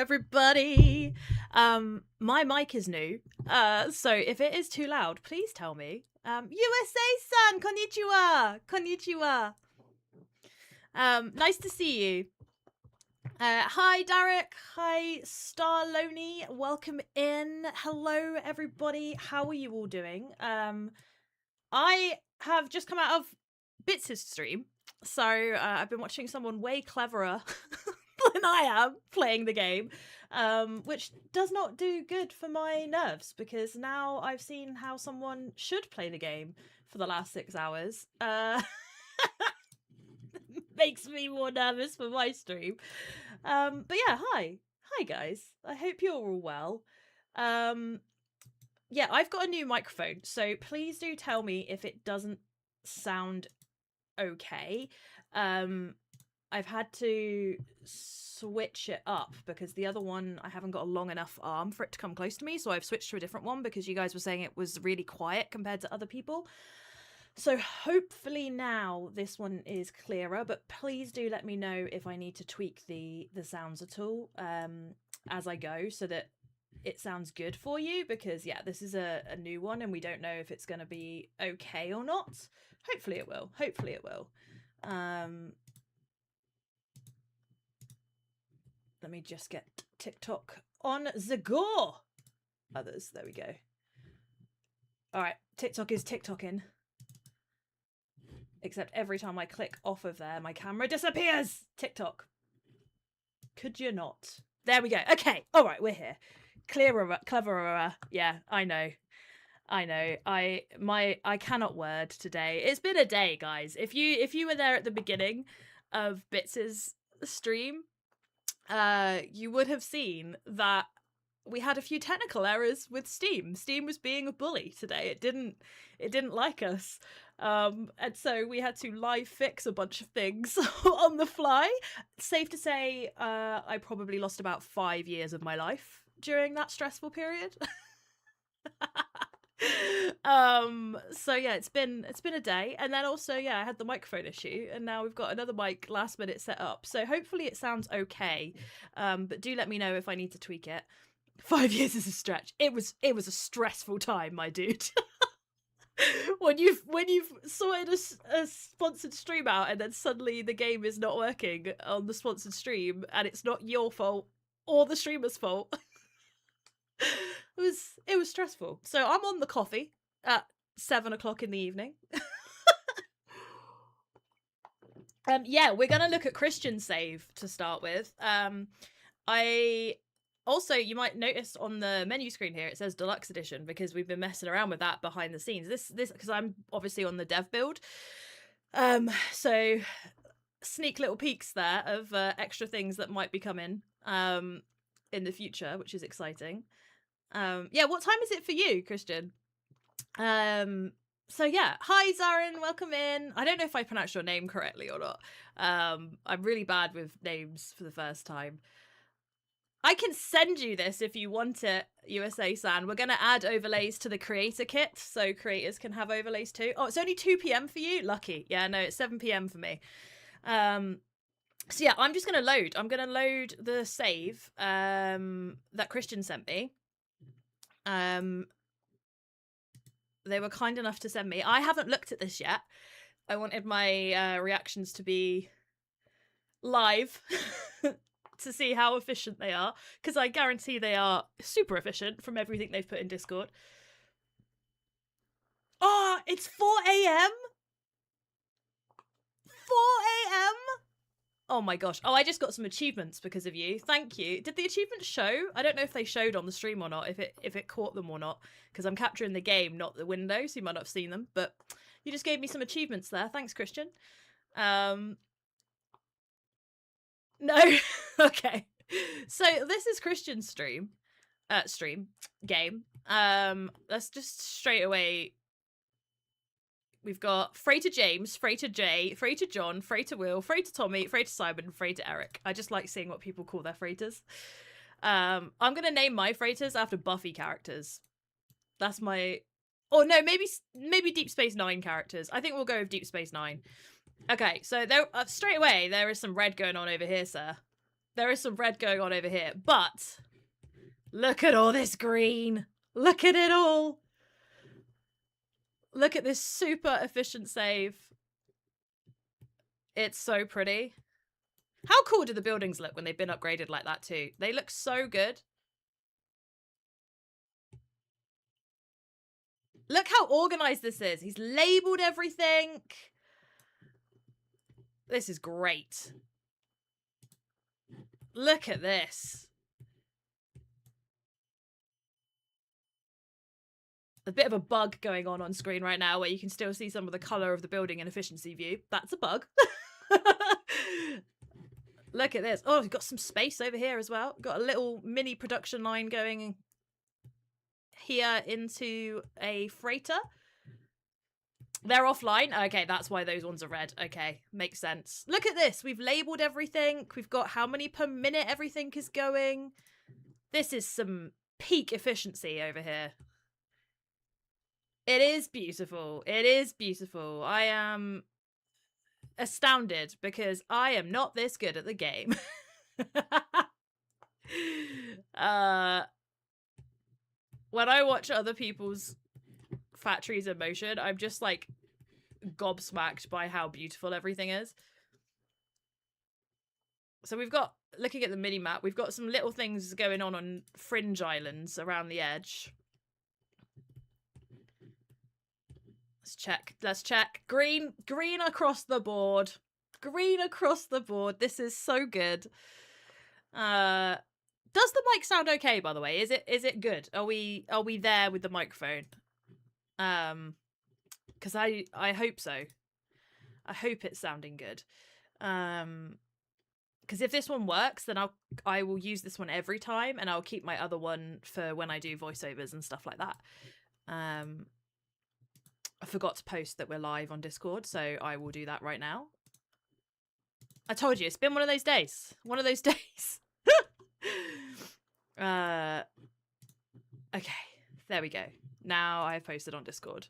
everybody. My mic is new, so if it is too loud, please tell me. USA-san, konnichiwa, konnichiwa. Nice to see you. Hi, Derek. Hi, Starloney. Welcome in. Hello, everybody. How are you all doing? I have just come out of Bits' stream, so I've been watching someone way cleverer than I am playing the game, which does not do good for my nerves, because now I've seen how someone should play the game for the last 6 hours. Makes me more nervous for my stream. But yeah, hi guys. I hope you're all well. Yeah, I've got a new microphone, so please do tell me if it doesn't sound okay. I've had to switch it up because the other one, I haven't got a long enough arm for it to come close to me, so I've switched to a different one because you guys were saying it was really quiet compared to other people. So hopefully now this one is clearer, but please do let me know if I need to tweak the sounds at all as I go, so that it sounds good for you, because yeah, this is a new one and we don't know if it's going to be okay or not. Hopefully it will. Hopefully it will. Let me just get TikTok on the go. Others, there we go. All right, TikTok is TikToking. Except every time I click off of there, my camera disappears. TikTok. Could you not? There we go. Okay. All right, we're here. Clearer, cleverer. Yeah, I know. I cannot word today. It's been a day, guys. If you were there at the beginning of Bits' stream, you would have seen that we had a few technical errors with Steam. Steam was being a bully today. It didn't like us. And so we had to live fix a bunch of things on the fly. Safe to say, I probably lost about 5 years of my life during that stressful period. So yeah, it's been a day. And then also, yeah, I had the microphone issue, and now we've got another mic last minute set up, so hopefully it sounds okay. But do let me know if I need to tweak it. 5 years is a stretch. It was a stressful time, my dude. when you've sorted a sponsored stream out, and then suddenly the game is not working on the sponsored stream, and it's not your fault or the streamer's fault. It was stressful. So I'm on the coffee at 7 o'clock in the evening. Yeah, we're gonna look at Christian save to start with. I also, you might notice on the menu screen here it says Deluxe Edition, because we've been messing around with that behind the scenes. This because I'm obviously on the dev build. So sneak little peeks there of extra things that might be coming in the future, which is exciting. Yeah, what time is it for you, Christian? So yeah, hi Zarin, welcome in. I don't know if I pronounced your name correctly or not. I'm really bad with names for the first time. I can send you this if you want it, USA-san. We're going to add overlays to the creator kit, so creators can have overlays too. Oh, it's only 2 p.m. for you? Lucky. Yeah, no, it's 7 p.m. for me. So yeah, I'm just going to load. I'm going to load the save that Christian sent me. They were kind enough to send me. I haven't looked at this yet. I wanted my reactions to be live to see how efficient they are, because I guarantee they are super efficient from everything they've put in Discord. Oh, it's 4 a.m? 4 a.m? Oh my gosh. Oh, I just got some achievements because of you. Thank you. Did the achievements show? I don't know if they showed on the stream or not, if it caught them or not, because I'm capturing the game, not the window, so you might not have seen them, but you just gave me some achievements there. Thanks, Christian. No. Okay. So this is Christian's game. Let's just straight away. We've got Freighter James, Freighter Jay, Freighter John, Freighter Will, Freighter Tommy, Freighter Simon, Freighter Eric. I just like seeing what people call their freighters. I'm gonna name my freighters after Buffy characters. That's my... Or no, maybe Deep Space Nine characters. I think we'll go with Deep Space Nine. Okay, so there, straight away, there is some red going on over here, sir. There is some red going on over here, but look at all this green. Look at it all. Look at this super efficient save. It's so pretty. How cool do the buildings look when they've been upgraded like that too? They look so good. Look how organized this is. He's labeled everything. This is great. Look at this. A bit of a bug going on screen right now where you can still see some of the color of the building in efficiency view. That's a bug. Look at this. Oh, we've got some space over here as well. Got a little mini production line going here into a freighter. They're offline. Okay, that's why those ones are red. Okay, makes sense. Look at this. We've labeled everything. We've got how many per minute everything is going. This is some peak efficiency over here. It is beautiful. It is beautiful. I am astounded because I am not this good at the game. When I watch other people's factories in motion, I'm just like gobsmacked by how beautiful everything is. So we've got, looking at the mini map, we've got some little things going on fringe islands around the edge. Let's check. Let's check. Green across the board. Green across the board. This is so good. Does the mic sound okay, by the way? Is it good? Are we there with the microphone? Because I hope so. I hope it's sounding good. Because if this one works, then I will use this one every time, and I'll keep my other one for when I do voiceovers and stuff like that. I forgot to post that we're live on Discord, so I will do that right now. I told you, it's been one of those days. One of those days. Okay, there we go. Now I've posted on Discord.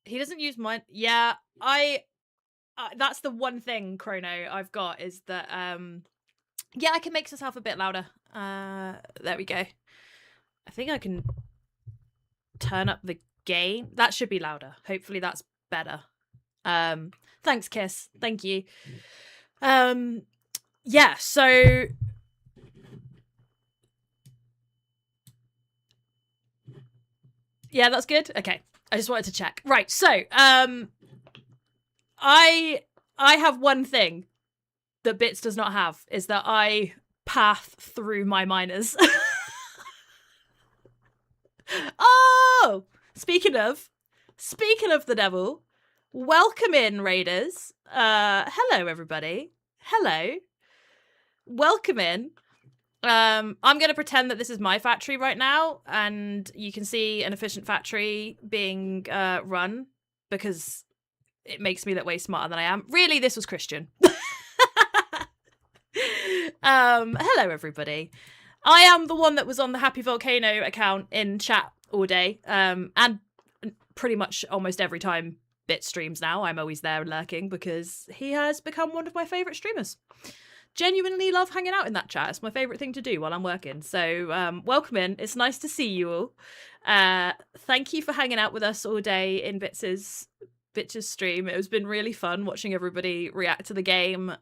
He doesn't use mine. Yeah, that's the one thing, Chrono, I've got is that, yeah, I can make myself a bit louder. There we go. I think I can turn up the gain. That should be louder. Hopefully that's better. Thanks, Kiss. Thank you. Yeah, so yeah, that's good. Okay. I just wanted to check. Right, so I have one thing that Bits does not have, is that I path through my miners. Oh, speaking of the devil, welcome in, raiders. Hello everybody. Hello. Welcome in. I'm going to pretend that this is my factory right now, and you can see an efficient factory being run because it makes me look way smarter than I am. Really, this was Christian. Hello everybody. I am the one that was on the Happy Volcano account in chat all day, and pretty much almost every time Bit streams now, I'm always there lurking because he has become one of my favourite streamers. Genuinely love hanging out in that chat. It's my favourite thing to do while I'm working. So welcome in. It's nice to see you all. Thank you for hanging out with us all day in Bits's stream. It has been really fun watching everybody react to the game,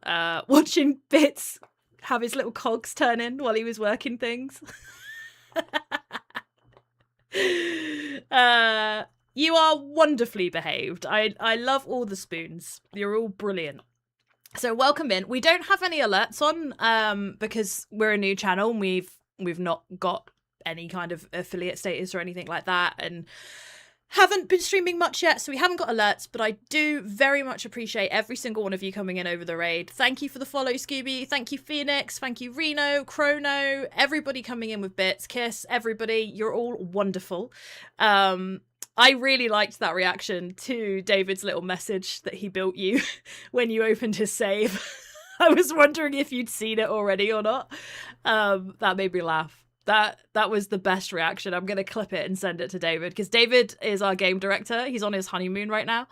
watching Bits have his little cogs turn in while he was working things. You are wonderfully behaved. I love all the spoons. You're all brilliant. So welcome in. We don't have any alerts on because we're a new channel and we've not got any kind of affiliate status or anything like that, and haven't been streaming much yet, so we haven't got alerts, but I do very much appreciate every single one of you coming in over the raid. Thank you for the follow, Scooby. Thank you, Phoenix. Thank you, Reno, Chrono, everybody coming in with bits. Kiss, everybody. You're all wonderful. I really liked that reaction to David's little message that he built you when you opened his save. I was wondering if you'd seen it already or not. That made me laugh. That was the best reaction. I'm going to clip it and send it to David because David is our game director. He's on his honeymoon right now.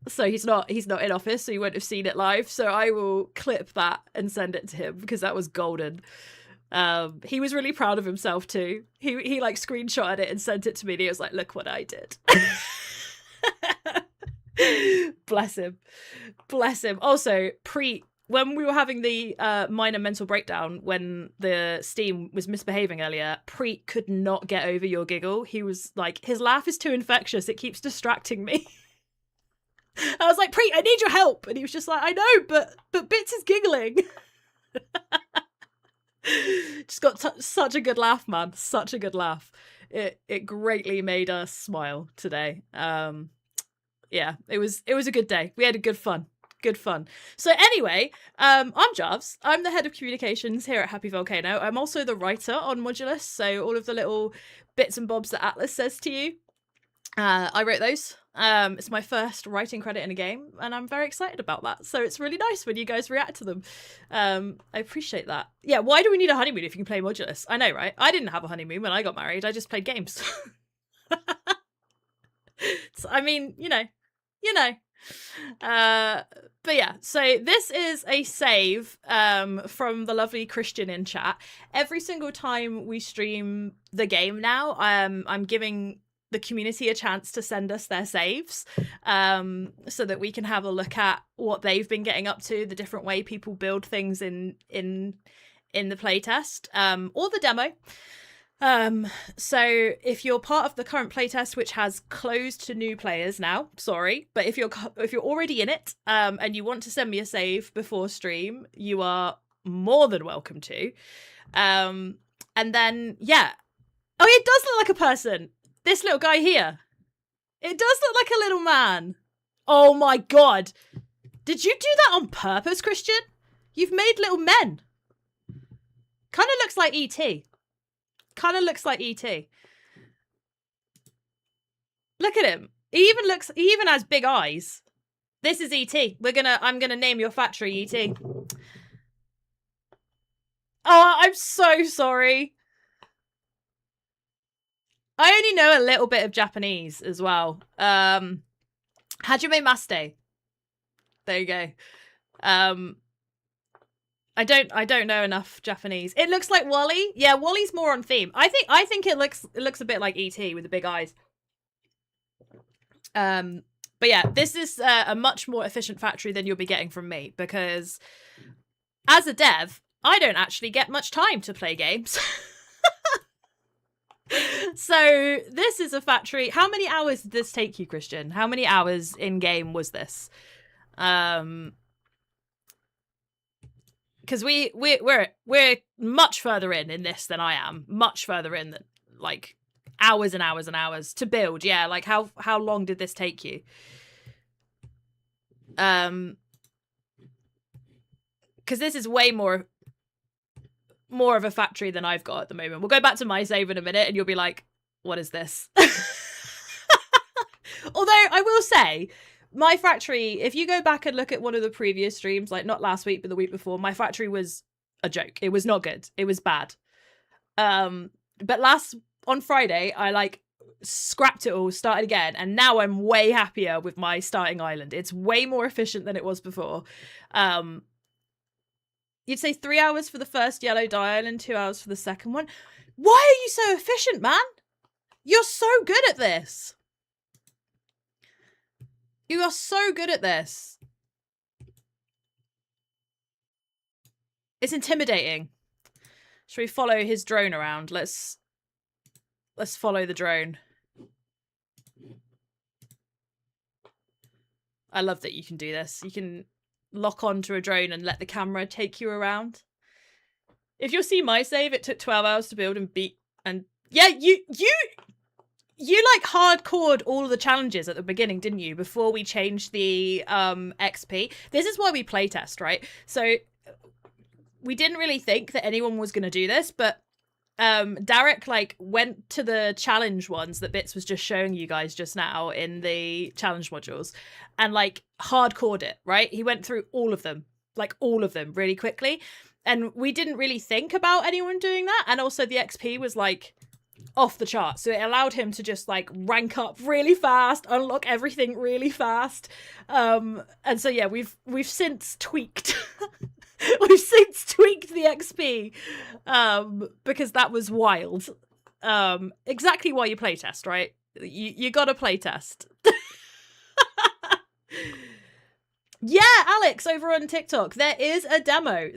So he's not in office, so you won't have seen it live. So I will clip that and send it to him because that was golden. He was really proud of himself too. He like screenshotted it and sent it to me, and he was like, "Look what I did." Bless him. Also, when we were having the minor mental breakdown when the Steam was misbehaving earlier, Preet could not get over your giggle. He was like, his laugh is too infectious. It keeps distracting me. I was like, Preet, I need your help. And he was just like, I know, but Bits is giggling. Just got such a good laugh, man. Such a good laugh. It greatly made us smile today. Yeah, it was a good day. We had a good fun. So anyway, I'm Javs. I'm the head of communications here at Happy Volcano. I'm also the writer on Modulus, so all of the little bits and bobs that Atlas says to you, I wrote those. It's my first writing credit in a game, and I'm very excited about that. So it's really nice when you guys react to them. I appreciate that. Yeah, why do we need a honeymoon if you can play Modulus? I know, right? I didn't have a honeymoon when I got married. I just played games. So, I mean, you know. But yeah, so this is a save from the lovely Christian in chat. Every single time we stream the game now, I'm giving the community a chance to send us their saves so that we can have a look at what they've been getting up to, the different way people build things in the playtest or the demo. So if you're part of the current playtest, which has closed to new players now, sorry, but if you're already in it, and you want to send me a save before stream, you are more than welcome to. And then, yeah. Oh, it does look like a person. This little guy here. It does look like a little man. Oh my God. Did you do that on purpose, Christian? You've made little men. Kind of looks like E.T. Look at him. He even has big eyes. This is E.T. I'm gonna name your factory E.T. Oh, I'm so sorry. I only know a little bit of Japanese as well. Hajime Maste. There you go. I don't know enough Japanese. It looks like Wally. Yeah, Wally's more on theme. I think it looks a bit like E.T. with the big eyes. But yeah, this is a much more efficient factory than you'll be getting from me, because as a dev, I don't actually get much time to play games. So this is a factory. How many hours did this take you, Christian? How many hours in game was this? Because we're much further in this than I am. Much further in than, like, hours and hours and hours to build. Yeah, like how long did this take you? Because this is way more of a factory than I've got at the moment. We'll go back to my save in a minute and you'll be like, what is this? Although I will say, my factory, if you go back and look at one of the previous streams, like not last week, but the week before, my factory was a joke. It was not good. It was bad. But on Friday, I like scrapped it all, started again, and now I'm way happier with my starting island. It's way more efficient than it was before. You'd say 3 hours for the first yellow dye island, 2 hours for the second one. Why are you so efficient, man? You're so good at this. You are so good at this. It's intimidating. Should we follow his drone around? Let's follow the drone. I love that you can do this. You can lock onto a drone and let the camera take you around. If you'll see my save, it took 12 hours to build and beat. And yeah, you like hardcored all of the challenges at the beginning, didn't you? Before we changed the XP. This is why we playtest, right? So we didn't really think that anyone was going to do this, but Derek like went to the challenge ones that Bits was just showing you guys just now in the challenge modules and like hardcored it, right? He went through all of them really quickly. And we didn't really think about anyone doing that. And also the XP was like off the chart. So it allowed him to just like rank up really fast, unlock everything really fast. And so yeah, we've since tweaked we've since tweaked the XP because that was wild. Exactly why you playtest, right? You gotta playtest. Yeah, Alex over on TikTok. There is a demo.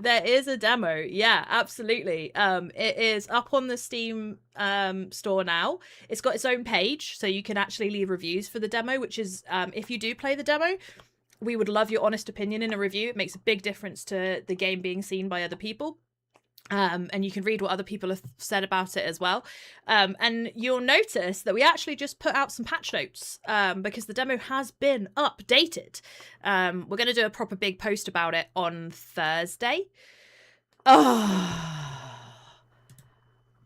Yeah, absolutely. It is up on the Steam store now. It's got its own page, so you can actually leave reviews for the demo, which is if you do play the demo, we would love your honest opinion in a review. It makes a big difference to the game being seen by other people. And you can read what other people have said about it as well. And you'll notice that we actually just put out some patch notes because the demo has been updated. We're going to do a proper big post about it on Thursday. Oh,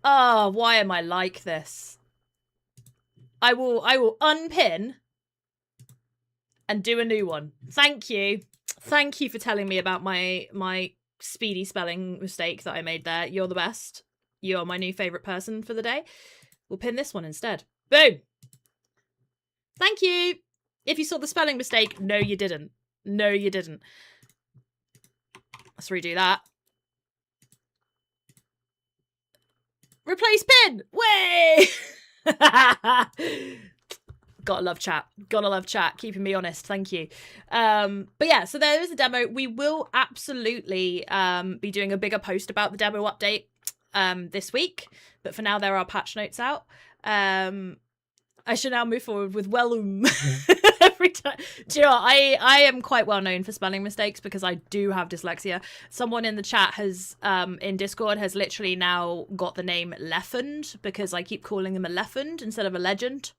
why am I like this? I will unpin and do a new one. Thank you. Thank you for telling me about my speedy spelling mistake that I made there. You're the best. You're my new favourite person for the day. We'll pin this one instead. Boom! Thank you! If you saw the spelling mistake, no you didn't. No you didn't. Let's redo that. Replace pin! Way! Gotta love chat. Gotta love chat. Keeping me honest. Thank you. But yeah, so there is a demo. We will absolutely be doing a bigger post about the demo update this week. But for now, there are patch notes out. I should now move forward with Wellum every time. Do you know what? I am quite well known for spelling mistakes because I do have dyslexia. Someone in the chat has, in Discord, has literally now got the name Leffend because I keep calling them a Leffend instead of a legend.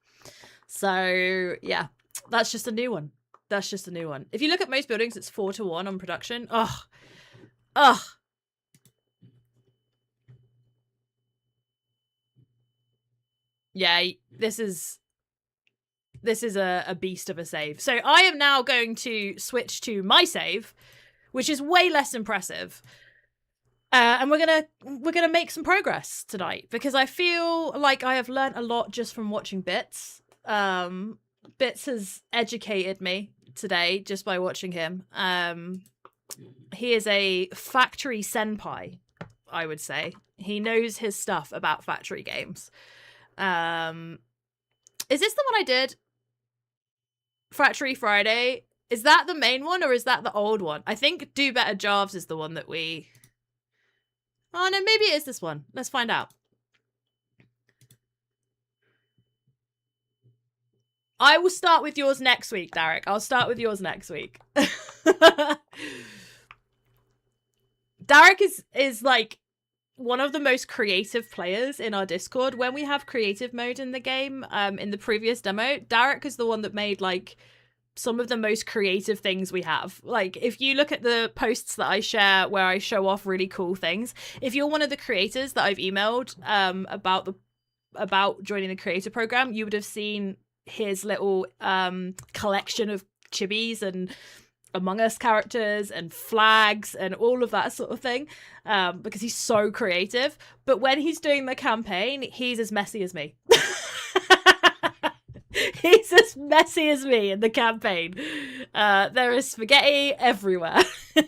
So, yeah, that's just a new one. That's just a new one. If you look at most buildings, it's 4-1 on production. Ugh. Ugh. Yeah, this is a beast of a save. So I am now going to switch to my save, which is way less impressive. And we're gonna make some progress tonight because I feel like I have learnt a lot just from watching Bits. Bits has educated me today just by watching him. He is a factory senpai, I would say. He knows his stuff about factory games. Is this the one I did? Factory Friday? Is that the main one or is that the old one? I think Do Better Jobs is the one that we... Oh no, maybe it is this one. Let's find out. I will start with yours next week, Derek. I'll start with yours next week. Derek is like one of the most creative players in our Discord. When we have creative mode in the game, in the previous demo, Derek is the one that made like some of the most creative things we have. Like if you look at the posts that I share where I show off really cool things, if you're one of the creators that I've emailed about joining the creator program, you would have seen his little collection of chibis and Among Us characters and flags and all of that sort of thing, because he's so creative. But when he's doing the campaign, he's as messy as me. He's as messy as me in the campaign. There is spaghetti everywhere. So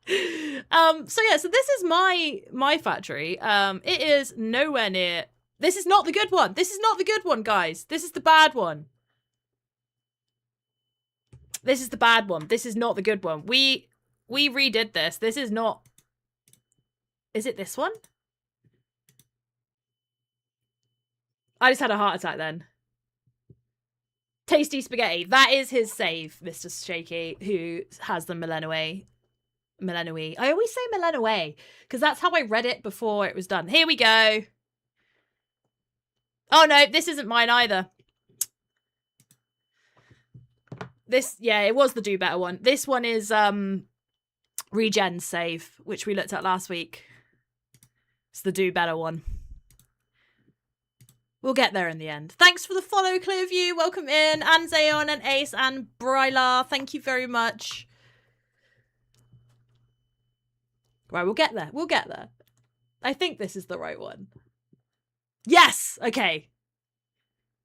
yeah, so this is my factory. It is nowhere near... This is not the good one. This is not the good one, guys. This is the bad one. This is the bad one. This is not the good one. We redid this. This is not... Is it this one? I just had a heart attack then. Tasty spaghetti. That is his save, Mr. Shaky, who has the Millennium. I always say Millennium because that's how I read it before it was done. Here we go. Oh no, this isn't mine either. This, yeah, it was the Do Better one. This one is Regen save, which we looked at last week. It's the Do Better one. We'll get there in the end. Thanks for the follow, Clearview. Welcome in. And Zayon and Ace and Brylar. Thank you very much. Right, we'll get there. We'll get there. I think this is the right one. Yes! Okay.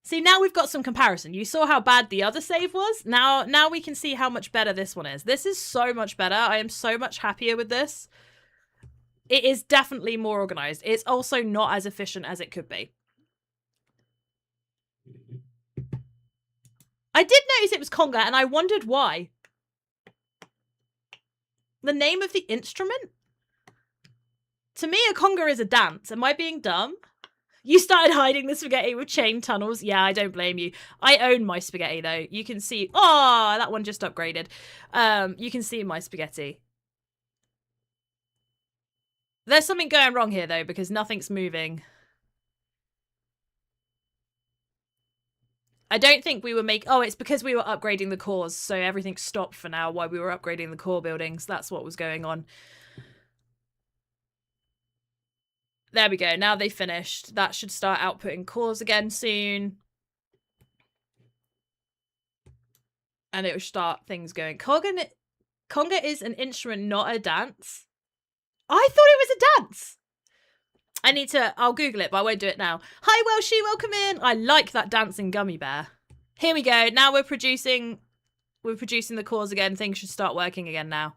See, now we've got some comparison. You saw how bad the other save was? Now we can see how much better this one is. This is so much better. I am so much happier with this. It is definitely more organized. It's also not as efficient as it could be. I did notice it was conga, and I wondered why. The name of the instrument? To me, a conga is a dance. Am I being dumb? You started hiding the spaghetti with chain tunnels. Yeah, I don't blame you. I own my spaghetti, though. You can see... Oh, that one just upgraded. You can see my spaghetti. There's something going wrong here, though, because nothing's moving. I don't think we were making... Oh, it's because we were upgrading the cores, so everything stopped for now while we were upgrading the core buildings. That's what was going on. There we go. Now they finished. That should start outputting cores again soon. And it will start things going. Conga is an instrument, not a dance. I thought it was a dance. I need to... I'll Google it, but I won't do it now. Hi, Welshie. Welcome in. I like that dancing gummy bear. Here we go. Now we're producing the cores again. Things should start working again now.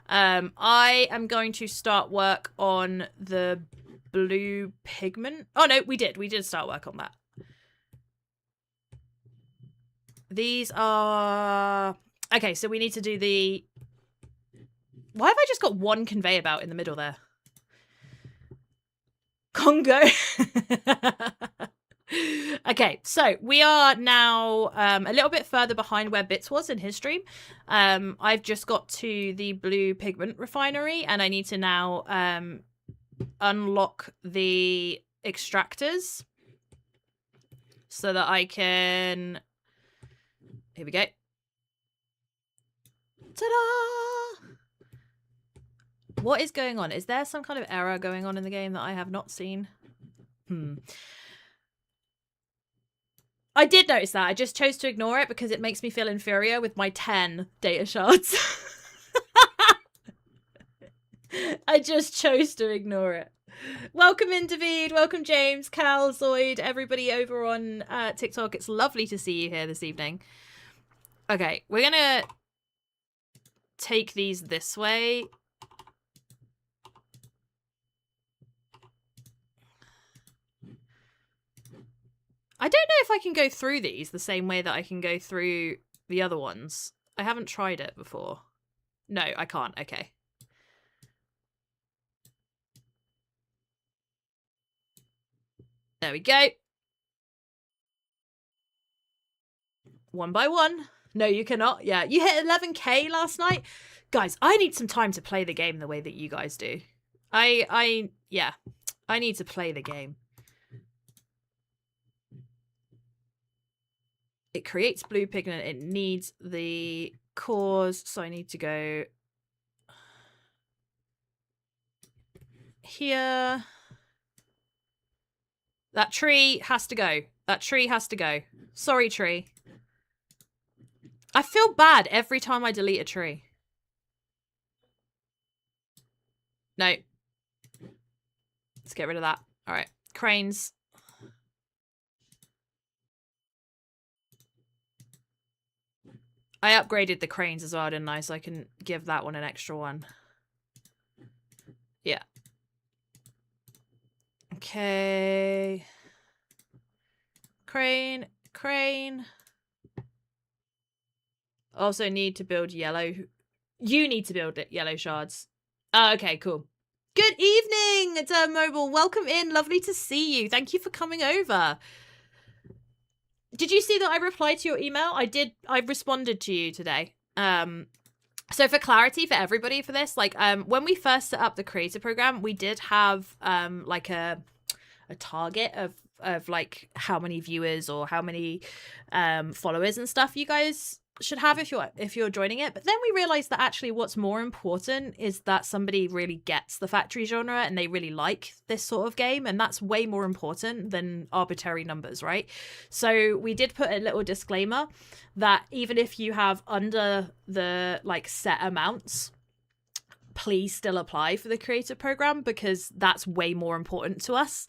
I am going to start work on the... blue pigment. Oh no, we did start work on that. These are okay, so we need to do the... Why have I just got one conveyor belt in the middle there? Congo. Okay, so we are now a little bit further behind where Bits was in his stream. I've just got to the blue pigment refinery, and I need to now unlock the extractors so that I can... Here we go. Ta-da! What is going on? Is there some kind of error going on in the game that I have not seen? I did notice that. I just chose to ignore it because it makes me feel inferior with my 10 data shards. I just chose to ignore it. Welcome in, David. Welcome, James, Cal, Zoid, everybody over on TikTok. It's lovely to see you here this evening. Okay, we're going to take these this way. I don't know if I can go through these the same way that I can go through the other ones. I haven't tried it before. No, I can't. Okay. There we go. One by one. No, you cannot. Yeah, you hit 11k last night. Guys, I need some time to play the game the way that you guys do. Yeah, I need to play the game. It creates blue pigment. It needs the cores. So I need to go here. That tree has to go. That tree has to go. Sorry, tree. I feel bad every time I delete a tree. No. Let's get rid of that. All right. Cranes. I upgraded the cranes as well, didn't I? So I can give that one an extra one. Yeah. Okay. Crane. Crane. Also need to build yellow. You need to build it, yellow shards. Oh, okay, cool. Good evening, Mobile. Welcome in. Lovely to see you. Thank you for coming over. Did you see that I replied to your email? I did. I responded to you today. So for clarity for everybody for this, like when we first set up the creator program, we did have like a target of like how many viewers or how many followers and stuff you guys should have if you're joining it. But then we realized that actually what's more important is that somebody really gets the factory genre and they really like this sort of game, and that's way more important than arbitrary numbers, right? So we did put a little disclaimer that even if you have under the like set amounts, please still apply for the creator program, because that's way more important to us,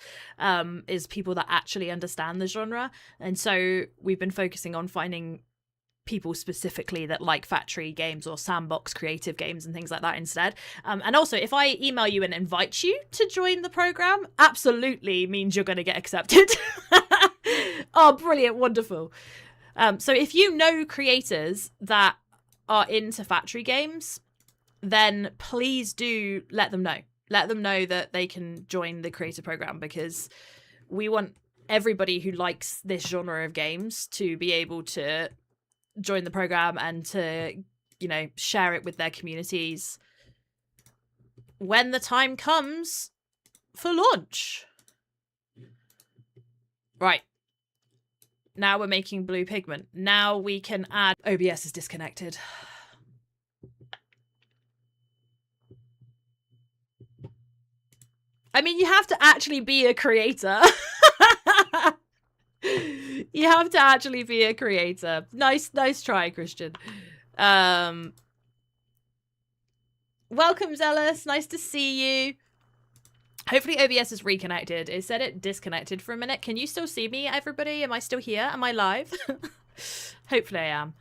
is people that actually understand the genre. And so we've been focusing on finding people specifically that like factory games or sandbox creative games and things like that instead. And also, if I email you and invite you to join the program, absolutely means you're going to get accepted. Oh, brilliant. Wonderful. So if you know creators that are into factory games, then please do let them know. Let them know that they can join the creator program, because we want everybody who likes this genre of games to be able to join the program and to, you know, share it with their communities when the time comes for launch. Right. Now we're making blue pigment. Now we can add... OBS is disconnected. I mean, you have to actually be a creator. You have to actually be a creator. Nice try, Christian. Welcome, Zealous. Nice to see you. Hopefully OBS is reconnected. It said it disconnected for a minute. Can you still see me, everybody? Am I still here? Am I live? Hopefully I am.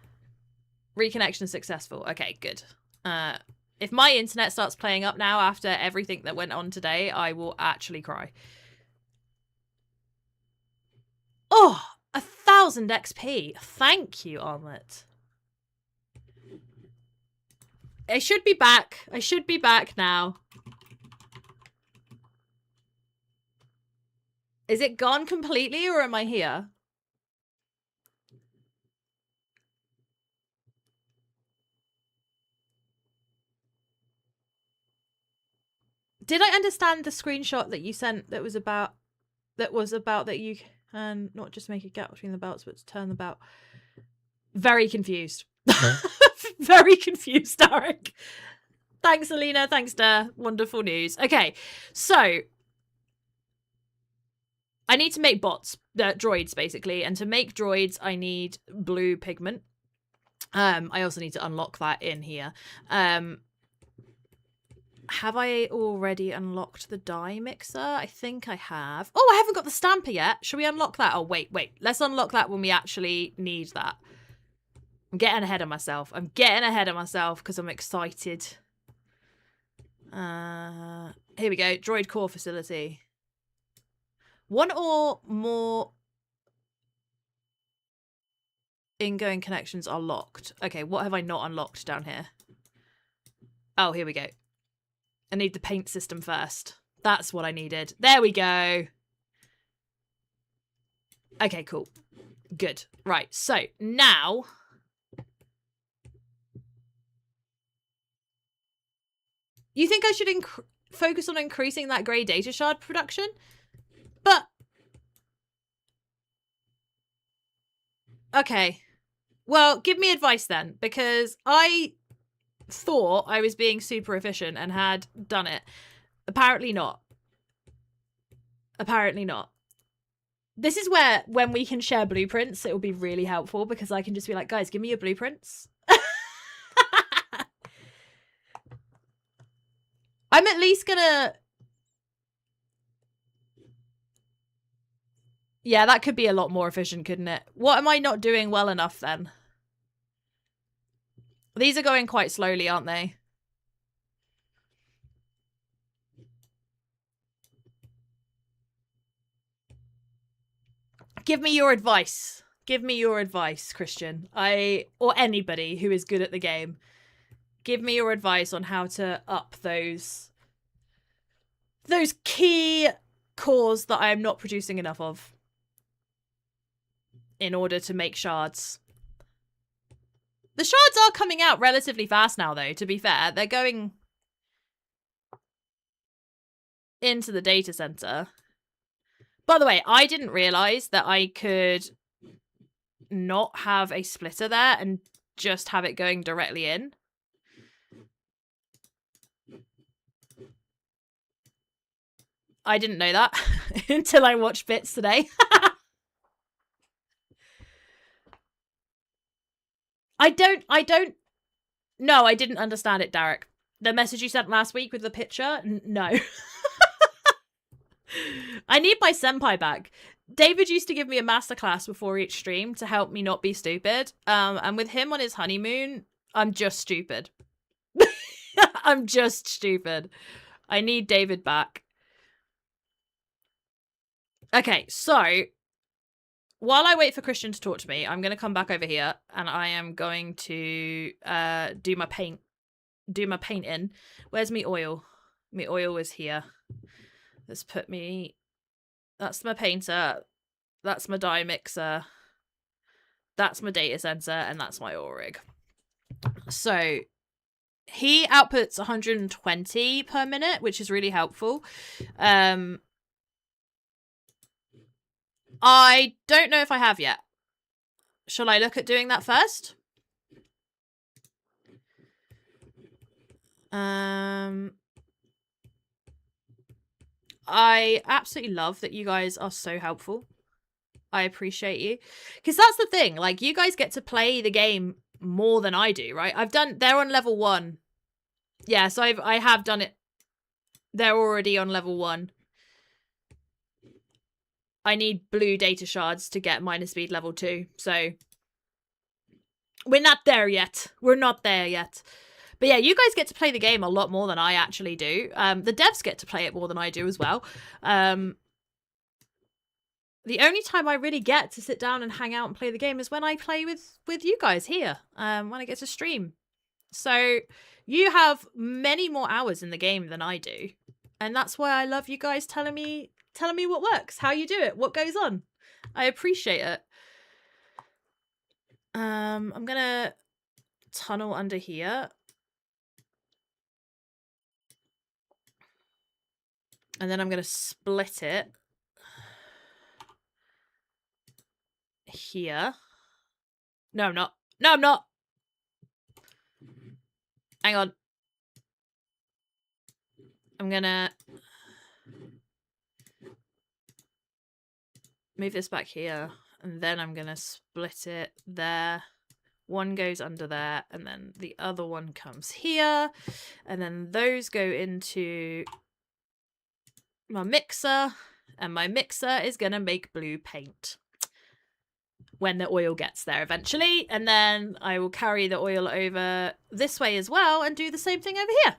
Reconnection successful. Okay, good. If my internet starts playing up now after everything that went on today, I will actually cry. Oh, 1,000 XP. Thank you, Omelette. I should be back. I should be back now. Is it gone completely, or am I here? Did I understand the screenshot that you sent that was about that you can not just make a gap between the belts, but to turn the belt? Very confused. Very confused, Derek. Thanks, Alina. Thanks, Der. Wonderful news. Okay, so I need to make bots, droids, basically. And to make droids, I need blue pigment. I also need to unlock that in here. Have I already unlocked the dye mixer? I think I have. Oh, I haven't got the stamper yet. Should we unlock that? Oh, wait. Let's unlock that when we actually need that. I'm getting ahead of myself. I'm getting ahead of myself because I'm excited. Here we go. Droid core facility. One or more ingoing connections are locked. Okay, what have I not unlocked down here? Oh, here we go. I need the paint system first. That's what I needed. There we go. Okay, cool. Good. Right, so now... You think I should focus on increasing that grey data shard production? But... Okay. Well, give me advice then, because I thought I was being super efficient and had done it. Apparently not. Apparently not. This is where, when we can share blueprints, it will be really helpful, because I can just be like, guys, give me your blueprints. I'm at least gonna... Yeah, that could be a lot more efficient, couldn't it? What am I not doing well enough then? These are going quite slowly, aren't they? Give me your advice. Give me your advice, Christian. Or anybody who is good at the game. Give me your advice on how to up those key cores that I am not producing enough of in order to make shards. The shards are coming out relatively fast now, though, to be fair. They're going into the data center. By the way, I didn't realize that I could not have a splitter there and just have it going directly in. I didn't know that until I watched bits today. No, I didn't understand it, Derek. The message you sent last week with the picture? No. I need my senpai back. David used to give me a masterclass before each stream to help me not be stupid. And with him on his honeymoon, I'm just stupid. I'm just stupid. I need David back. Okay, so while I wait for Christian to talk to me, I'm going to come back over here and I am going to do my paint in. Where's me oil? Me oil is here. Let's put me... That's my painter. That's my dye mixer. That's my data sensor. And that's my oil rig. So he outputs 120 per minute, which is really helpful. I don't know if I have yet. Shall I look at doing that first? I absolutely love that you guys are so helpful. I appreciate you. Because that's the thing. Like, you guys get to play the game more than I do, right? They're on level 1. Yeah, so I have done it. They're already on level 1. I need blue data shards to get minor speed level 2. So we're not there yet. We're not there yet. But yeah, you guys get to play the game a lot more than I actually do. The devs get to play it more than I do as well. The only time I really get to sit down and hang out and play the game is when I play with you guys here, when I get to stream. So you have many more hours in the game than I do. And that's why I love you guys telling me what works, how you do it, what goes on. I appreciate it. I'm going to tunnel under here. And then I'm going to split it here. No, I'm not. No, I'm not. Hang on. I'm going to move this back here. And then I'm going to split it there. One goes under there. And then the other one comes here. And then those go into my mixer. And my mixer is going to make blue paint when the oil gets there eventually. And then I will carry the oil over this way as well and do the same thing over here.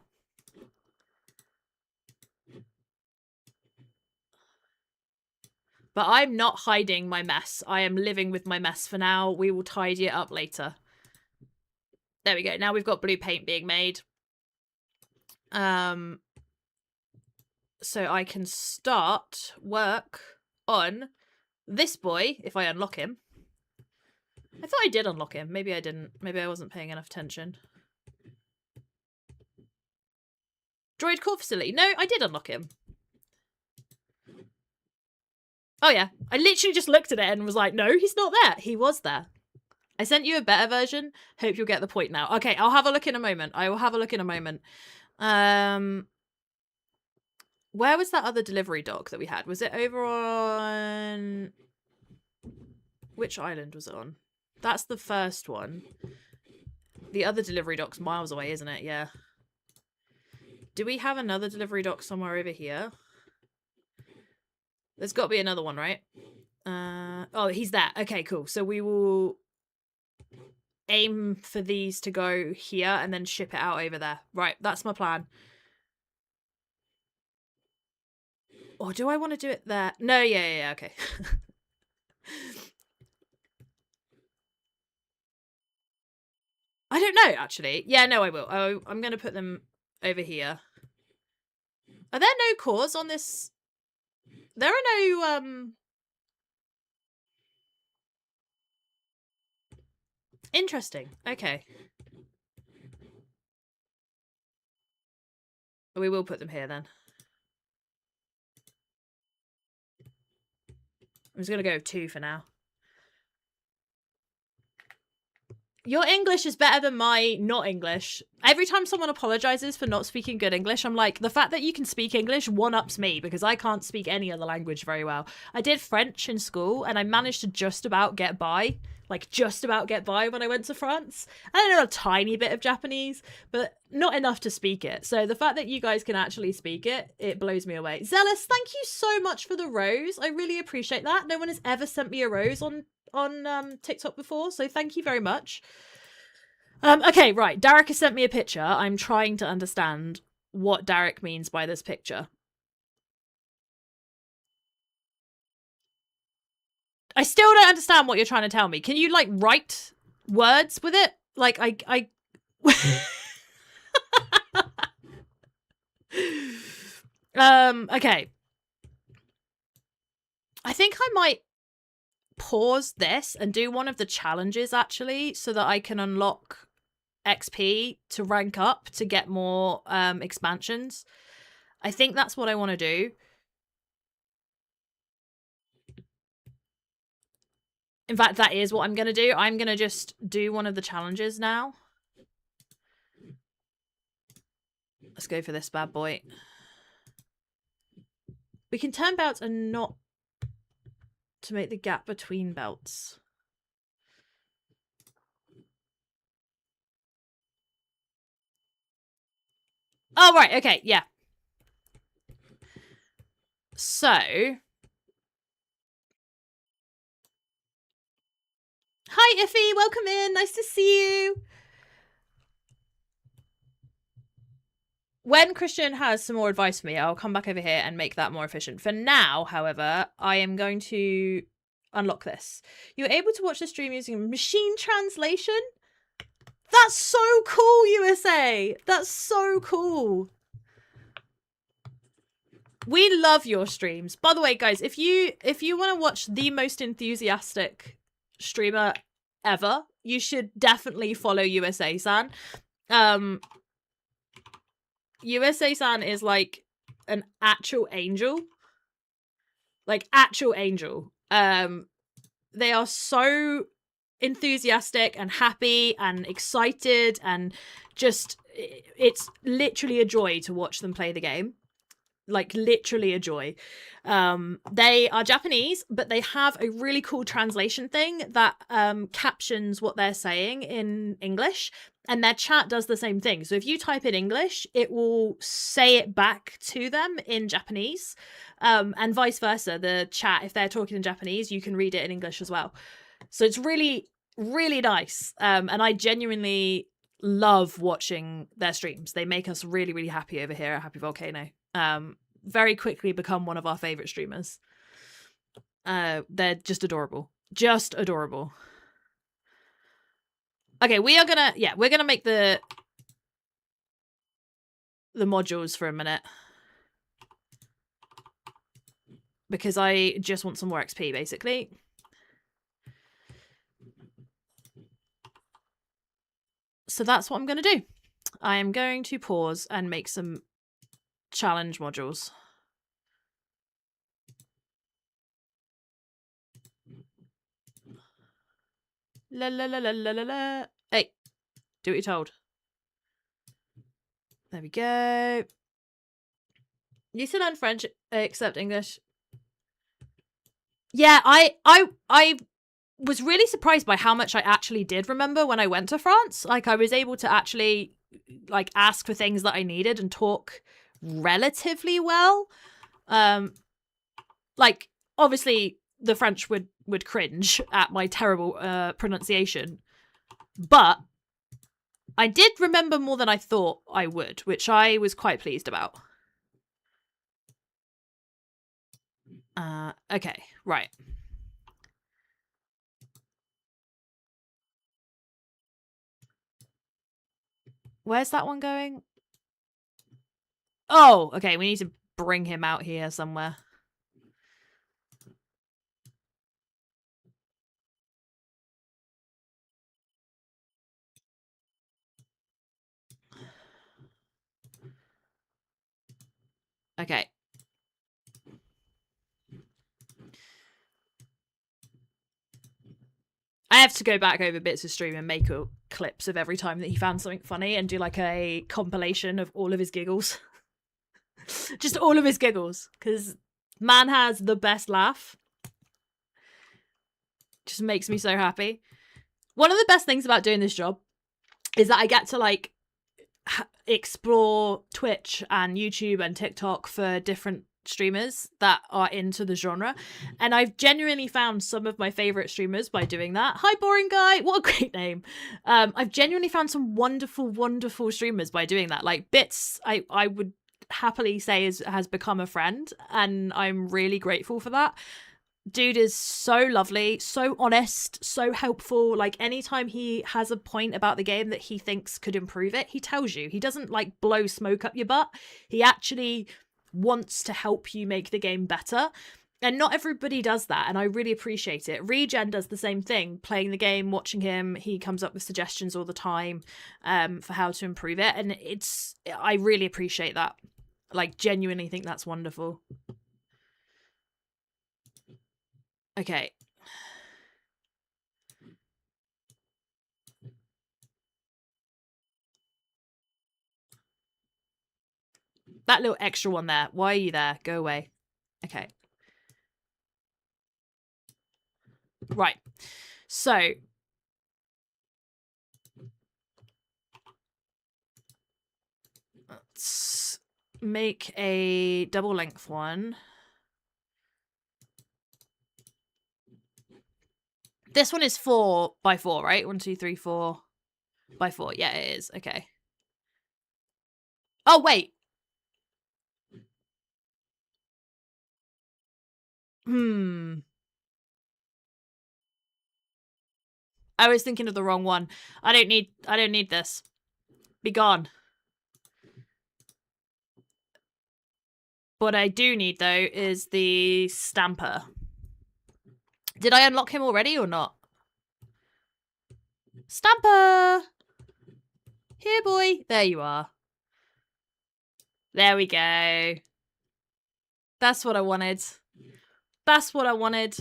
But I'm not hiding my mess. I am living with my mess for now. We will tidy it up later. There we go. Now we've got blue paint being made. So I can start work on this boy if I unlock him. I thought I did unlock him. Maybe I didn't. Maybe I wasn't paying enough attention. Droid core facility. No, I did unlock him. Oh, yeah. I literally just looked at it and was like, no, he's not there. He was there. I sent you a better version. Hope you'll get the point now. Okay, I'll have a look in a moment. I will have a look in a moment. Where was that other delivery dock that we had? Was it over on... Which island was it on? That's the first one. The other delivery dock's miles away, isn't it? Yeah. Do we have another delivery dock somewhere over here? There's got to be another one, right? Oh, he's there. Okay, cool. So we will aim for these to go here and then ship it out over there. Right, that's my plan. Or do I want to do it there? No, yeah, okay. I don't know, actually. Yeah, no, I will. Oh, I'm going to put them over here. Are there no cores on this? There are no, Interesting. Okay. We will put them here, then. I'm just going to go with 2 for now. Your English is better than my not English. Every time someone apologizes for not speaking good English, I'm like, the fact that you can speak English one-ups me because I can't speak any other language very well. I did French in school and I managed to just about get by. Like, just about get by when I went to France. I know a tiny bit of Japanese, but not enough to speak it. So the fact that you guys can actually speak it, it blows me away. Zealous, thank you so much for the rose. I really appreciate that. No one has ever sent me a rose on TikTok before, so thank you very much. Okay, right. Derek has sent me a picture. I'm trying to understand what Derek means by this picture. I still don't understand what you're trying to tell me. Can you like write words with it? Like I okay. I think I might pause this and do one of the challenges actually so that I can unlock XP to rank up to get more expansions. I think that's what I want to do. In fact, that is what I'm going to do. I'm going to just do one of the challenges now. Let's go for this bad boy. We can turn belts and not to make the gap between belts. Oh, right. Okay. Yeah. So. Hi, Iffy. Welcome in. Nice to see you. When Christian has some more advice for me, I'll come back over here and make that more efficient. For now, however, I am going to unlock this. You're able to watch the stream using machine translation? That's so cool, USA! That's so cool. We love your streams. By the way, guys, if you want to watch the most enthusiastic streamer ever, you should definitely follow USA-san. USA-san is like an actual angel. Like, actual angel. They are so enthusiastic and happy and excited and just, it's literally a joy to watch them play the game. Like, literally a joy. They are Japanese, but they have a really cool translation thing that captions what they're saying in English, and their chat does the same thing. So if you type in English, it will say it back to them in Japanese, and vice versa. The chat, if they're talking in Japanese, you can read it in English as well. So it's really, really nice, and I genuinely love watching their streams. They make us really, really happy over here at Happy Volcano. Very quickly become one of our favorite streamers. They're just adorable. Just adorable. Okay, we're gonna make the modules for a minute. Because I just want some more XP, basically. So that's what I'm gonna do. I am going to pause and make some challenge modules. La la la la la la la. Hey, do what you're told. There we go. You still learn French except English. Yeah, I was really surprised by how much I actually did remember when I went to France. Like, I was able to actually like ask for things that I needed and talk relatively well. Like, obviously the French would cringe at my terrible pronunciation, but I did remember more than I thought I would, which I was quite pleased about. Okay, right. Where's that one going? Oh, okay, we need to bring him out here somewhere. Okay. I have to go back over bits of stream and make clips of every time that he found something funny and do like a compilation of all of his giggles. Just all of his giggles, because man has the best laugh. Just makes me so happy. One of the best things about doing this job is that I get to like explore Twitch and YouTube and TikTok for different streamers that are into the genre, and I've genuinely found some of my favorite streamers by doing that. Hi Boring Guy, what a great name. I've genuinely found some wonderful streamers by doing that. Like Bits, I would happily say has become a friend, and I'm really grateful for that. Dude is so lovely, so honest, so helpful. Like anytime he has a point about the game that he thinks could improve it, he tells you. He doesn't like blow smoke up your butt. He actually wants to help you make the game better. And not everybody does that, and I really appreciate it. Regen does the same thing. Playing the game, watching him, he comes up with suggestions all the time for how to improve it, and I really appreciate that. Like, genuinely think that's wonderful. Okay. That little extra one there. Why are you there? Go away. Okay. Right. So. Let's make a double length one. This one is 4x4, right? 1, 2, 3, 4x4. Yeah, it is. Okay. Oh, wait. I was thinking of the wrong one. I don't need this. Be gone. What I do need, though, is the stamper. Did I unlock him already or not? Stamper! Here, boy. There you are. There we go. That's what I wanted. That's what I wanted.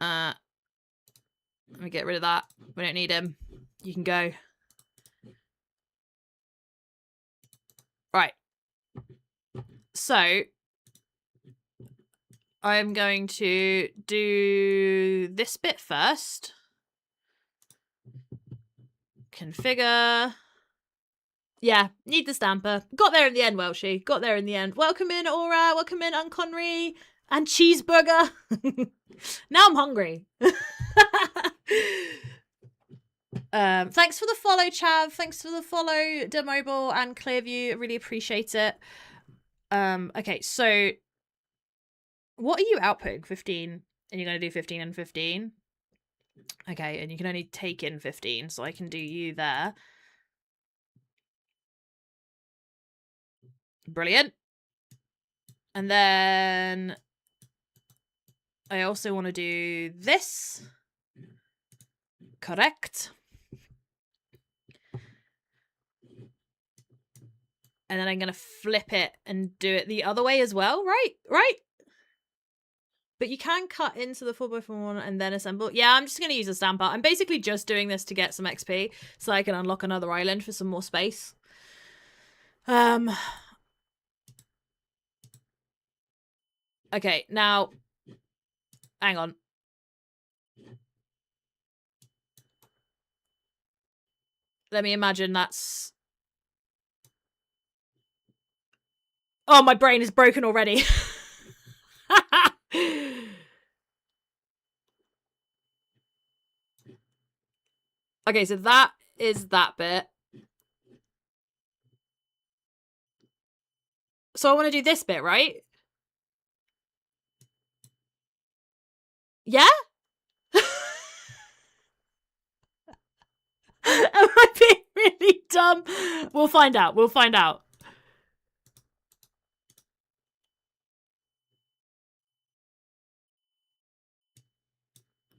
Let me get rid of that. We don't need him. You can go. Right. So, I'm going to do this bit first. Configure. Yeah, need the stamper. Got there in the end, Welshie. Got there in the end. Welcome in, Aura. Welcome in, Unconry. And Cheeseburger. Now I'm hungry. Thanks for the follow, Chav. Thanks for the follow, Demobile and Clearview. I really appreciate it. Okay, so what are you outputting? 15, and you're going to do 15 and 15? Okay, and you can only take in 15, so I can do you there. Brilliant. And then I also want to do this. Correct. And then I'm going to flip it and do it the other way as well, right? Right? But you can cut into the 4x4 and then assemble. Yeah, I'm just going to use a stamper. I'm basically just doing this to get some XP so I can unlock another island for some more space. Okay, now, hang on. Let me imagine that's... Oh, my brain is broken already. Okay, so that is that bit. So I want to do this bit, right? Yeah? Am I being really dumb? We'll find out. We'll find out.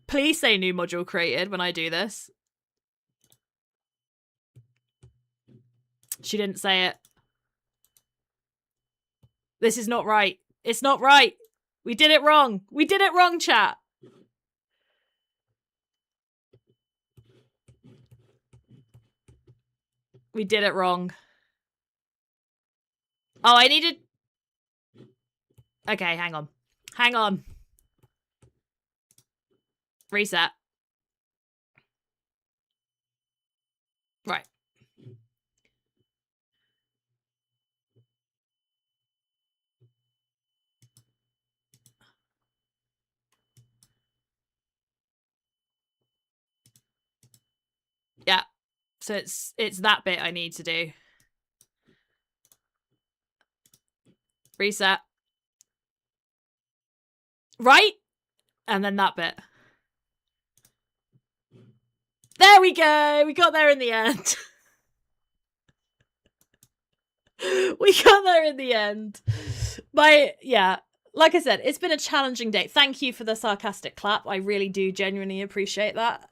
Please say new module created when I do this. She didn't say it. This is not right. It's not right. We did it wrong. We did it wrong, chat. We did it wrong. Oh, I needed... Okay, hang on. Hang on. Reset. Right. Yeah. So it's that bit I need to do. Reset. Right? And then that bit. There we go. We got there in the end. We got there in the end. Yeah. Like I said, it's been a challenging day. Thank you for the sarcastic clap. I really do genuinely appreciate that.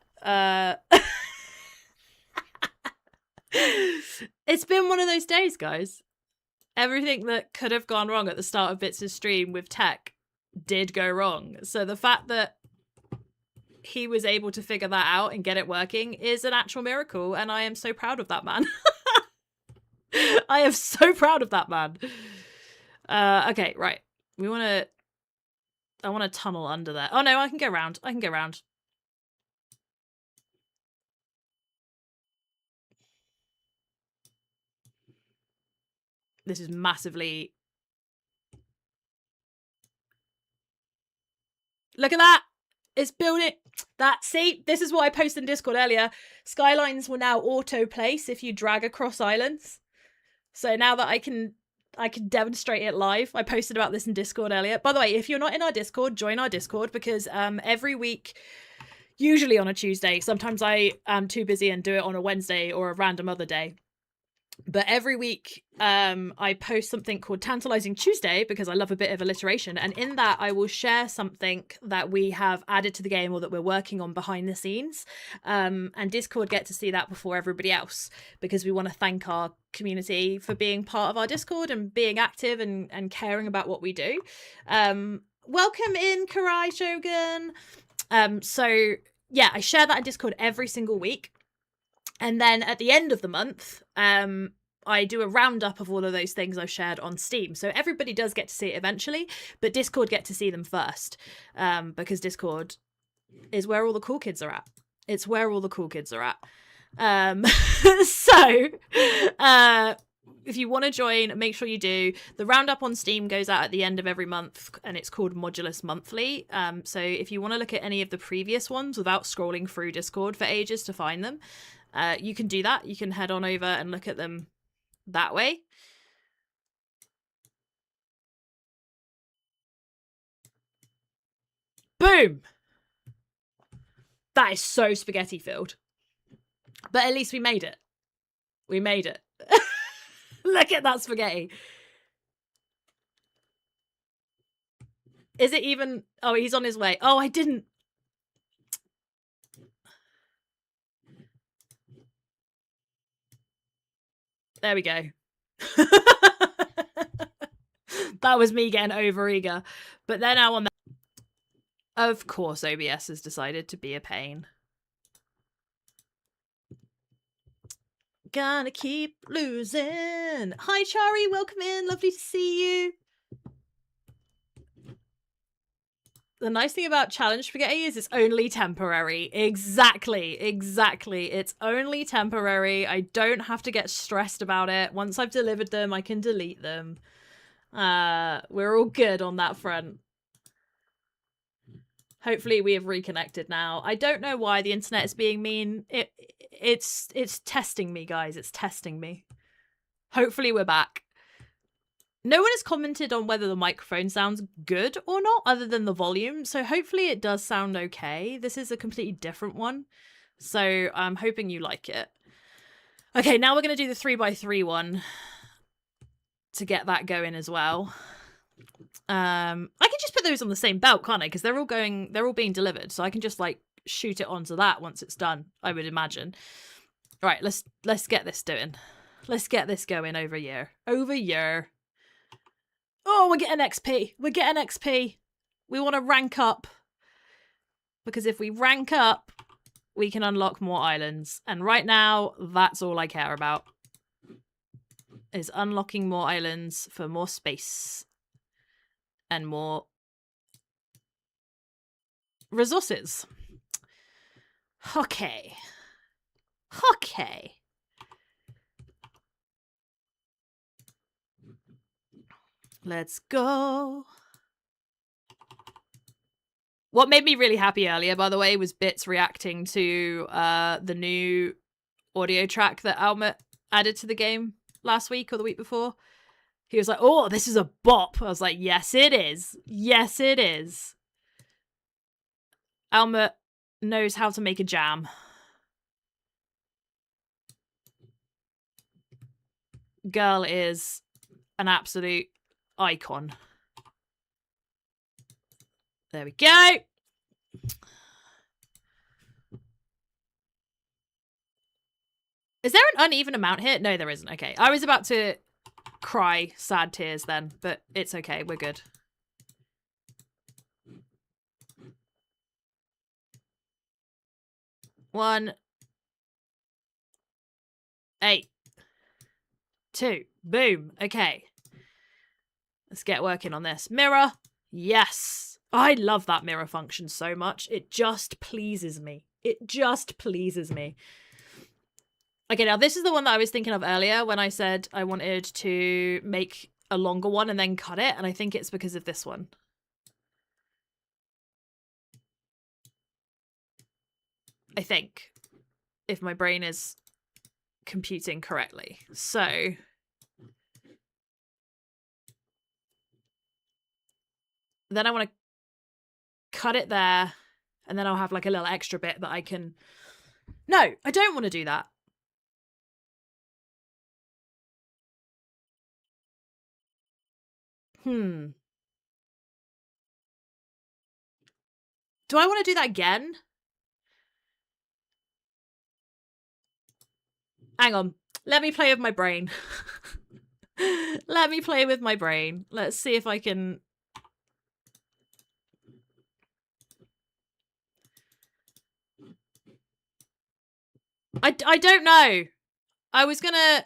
It's been one of those days, guys. Everything that could have gone wrong at the start of Bits' stream with tech did go wrong. So the fact that he was able to figure that out and get it working is an actual miracle, and I am so proud of that man. I am so proud of that man. Okay, right. I want to tunnel under there. Oh no, I can go around. I can go around. This is massively... Look at that! It's building... See, this is what I posted in Discord earlier. Skylines will now auto-place if you drag across islands. So now that I can demonstrate it live. I posted about this in Discord earlier. By the way, if you're not in our Discord, join our Discord, because every week, usually on a Tuesday, sometimes I am too busy and do it on a Wednesday or a random other day. But every week, I post something called Tantalizing Tuesday, because I love a bit of alliteration. And in that, I will share something that we have added to the game or that we're working on behind the scenes. And Discord get to see that before everybody else, because we want to thank our community for being part of our Discord and being active and caring about what we do. Welcome in, Karai Shogun. So yeah, I share that in Discord every single week. And then at the end of the month, I do a roundup of all of those things I've shared on Steam. So everybody does get to see it eventually, but Discord get to see them first, because Discord is where all the cool kids are at. It's where all the cool kids are at. So if you want to join, make sure you do. The roundup on Steam goes out at the end of every month, and it's called Modulus Monthly. So if you want to look at any of the previous ones without scrolling through Discord for ages to find them, you can do that. You can head on over and look at them that way. Boom! That is so spaghetti filled. But at least we made it. We made it. Look at that spaghetti. Is it even... Oh, he's on his way. Oh, I didn't... There we go. That was me getting over-eager. But they're now on the... Of course, OBS has decided to be a pain. Gonna keep losing. Hi, Chari. Welcome in. Lovely to see you. The nice thing about challenge spaghetti is it's only temporary. Exactly. It's only temporary. I don't have to get stressed about it. Once I've delivered them, I can delete them. We're all good on that front. Hopefully we have reconnected now. I don't know why the internet is being mean. It's testing me, guys. It's testing me. Hopefully we're back. No one has commented on whether the microphone sounds good or not, other than the volume. So hopefully it does sound okay. This is a completely different one. So I'm hoping you like it. Okay, now we're going to do the 3x3 one to get that going as well. I can just put those on the same belt, can't I? Because they're all being delivered. So I can just like shoot it onto that once it's done, I would imagine. All right, let's get this doing. Let's get this going over here. Over here. Oh, we're getting XP. We're getting XP. We want to rank up. Because if we rank up, we can unlock more islands. And right now, that's all I care about. Is unlocking more islands for more space. And more resources. Okay. Okay. Let's go. What made me really happy earlier, by the way, was Bits reacting to the new audio track that Alma added to the game last week or the week before. He was like, oh, this is a bop. I was like, yes, it is. Yes, it is. Alma knows how to make a jam. Girl is an absolute icon. There we go. Is there an uneven amount here? No, there isn't. Okay. I was about to cry sad tears then, but it's okay. We're good. One. 8. 2. Boom. Okay. Let's get working on this. Mirror. Yes. I love that mirror function so much. It just pleases me. It just pleases me. Okay, now this is the one that I was thinking of earlier when I said I wanted to make a longer one and then cut it. And I think it's because of this one. I think. If my brain is computing correctly. So... then I want to cut it there. And then I'll have like a little extra bit that I can... No, I don't want to do that. Do I want to do that again? Hang on. Let me play with my brain. Let me play with my brain. Let's see if I can... I don't know. I was gonna...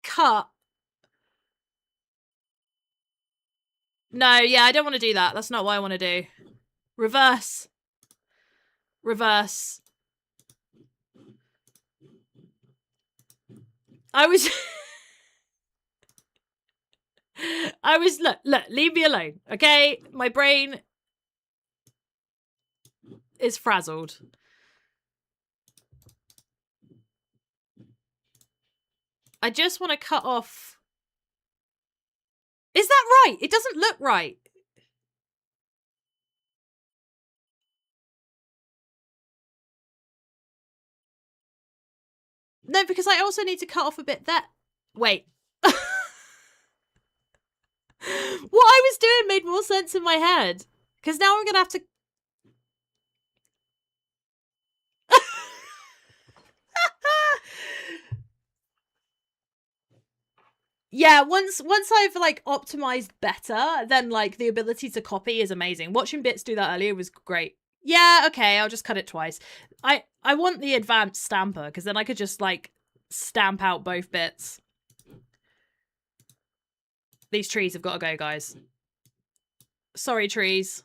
cut. No, yeah, I don't want to do that. That's not what I want to do. Reverse. Reverse. I was... look, leave me alone, okay? My brain is frazzled. I just want to cut off... Is that right? It doesn't look right. No, because I also need to cut off a bit there. Wait. What I was doing made more sense in my head. Because now I'm going to have to... Yeah, once I've like optimized better, then like the ability to copy is amazing. Watching Bits do that earlier was great. Yeah, okay, I'll just cut it twice. I want the advanced stamper because then I could just like stamp out both bits. These trees have got to go, guys. Sorry, trees.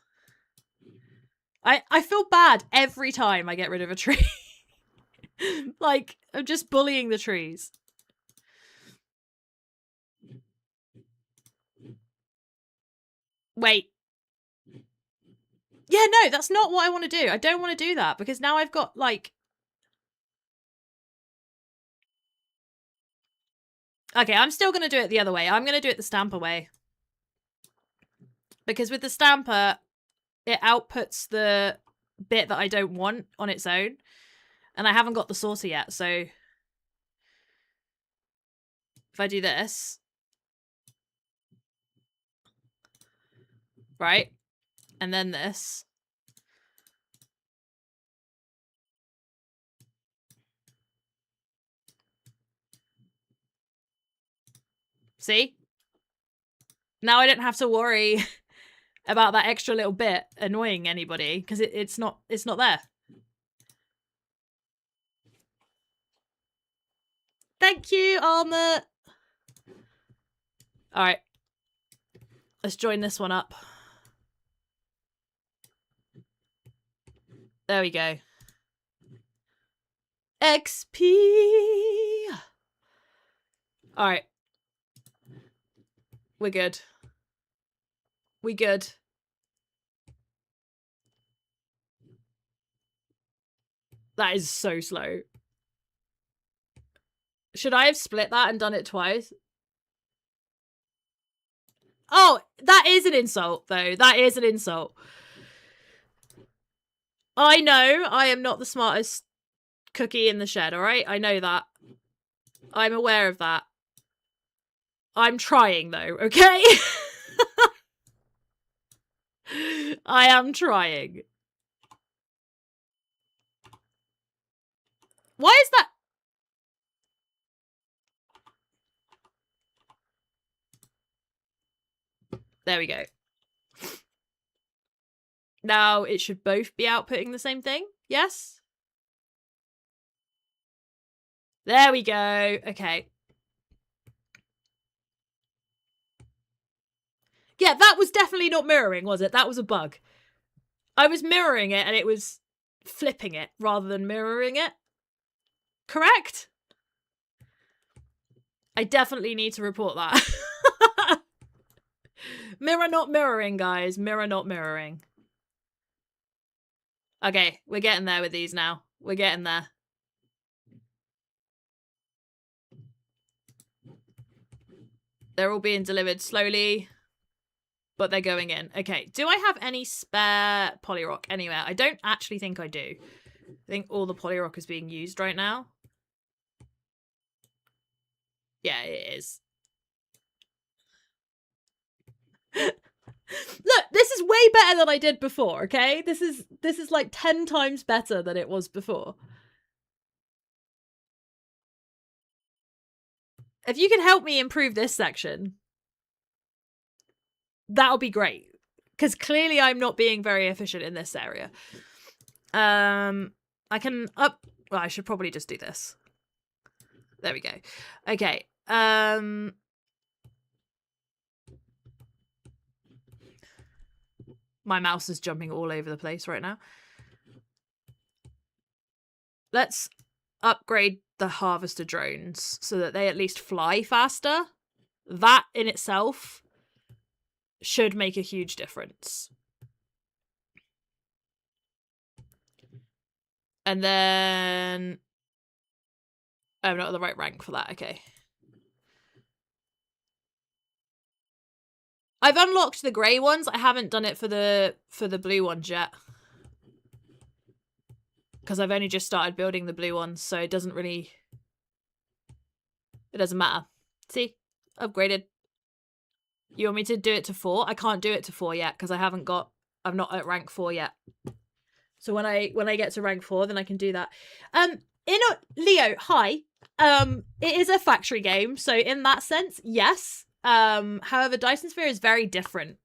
I feel bad every time I get rid of a tree. Like, I'm just bullying the trees. Wait. Yeah, no, that's not what I want to do. I don't want to do that because now I've got, like... Okay, I'm still going to do it the other way. I'm going to do it the stamper way. Because with the stamper, it outputs the bit that I don't want on its own. And I haven't got the sorter yet, so... If I do this... Right? And then this... See? Now I don't have to worry about that extra little bit annoying anybody, because it's not there. Thank you, Alma. All right, let's join this one up. There we go. XP. All right, we're good. We good. That is so slow. Should I have split that and done it twice? Oh, that is an insult, though. That is an insult. I know I am not the smartest cookie in the shed, all right? I know that. I'm aware of that. I'm trying, though, okay? I am trying. Why is that? There we go. Now it should both be outputting the same thing. Yes? There we go. Okay. Yeah, that was definitely not mirroring, was it? That was a bug. I was mirroring it and it was flipping it rather than mirroring it. Correct? I definitely need to report that. Mirror not mirroring, guys. Mirror not mirroring. Okay, we're getting there with these now. We're getting there. They're all being delivered slowly, but they're going in. Okay, do I have any spare polyrock anywhere? I don't actually think I do. I think all the polyrock is being used right now. Yeah, it is. Look, this is way better than I did before, okay? This is like 10 times better than it was before. If you can help me improve this section, that'll be great. Because clearly I'm not being very efficient in this area. I can up... Well, I should probably just do this. There we go. Okay. My mouse is jumping all over the place right now. Let's upgrade the harvester drones so that they at least fly faster. That in itself should make a huge difference. And then... I'm not at the right rank for that, okay. I've unlocked the grey ones. I haven't done it for the blue ones yet. Because I've only just started building the blue ones, so it doesn't really... It doesn't matter. See? Upgraded. You want me to do it to 4? I can't do it to 4 yet, because I'm not at rank 4 yet. So when I get to rank 4, then I can do that. Leo, hi. It is a factory game, so in that sense, yes. However, Dyson Sphere is very different.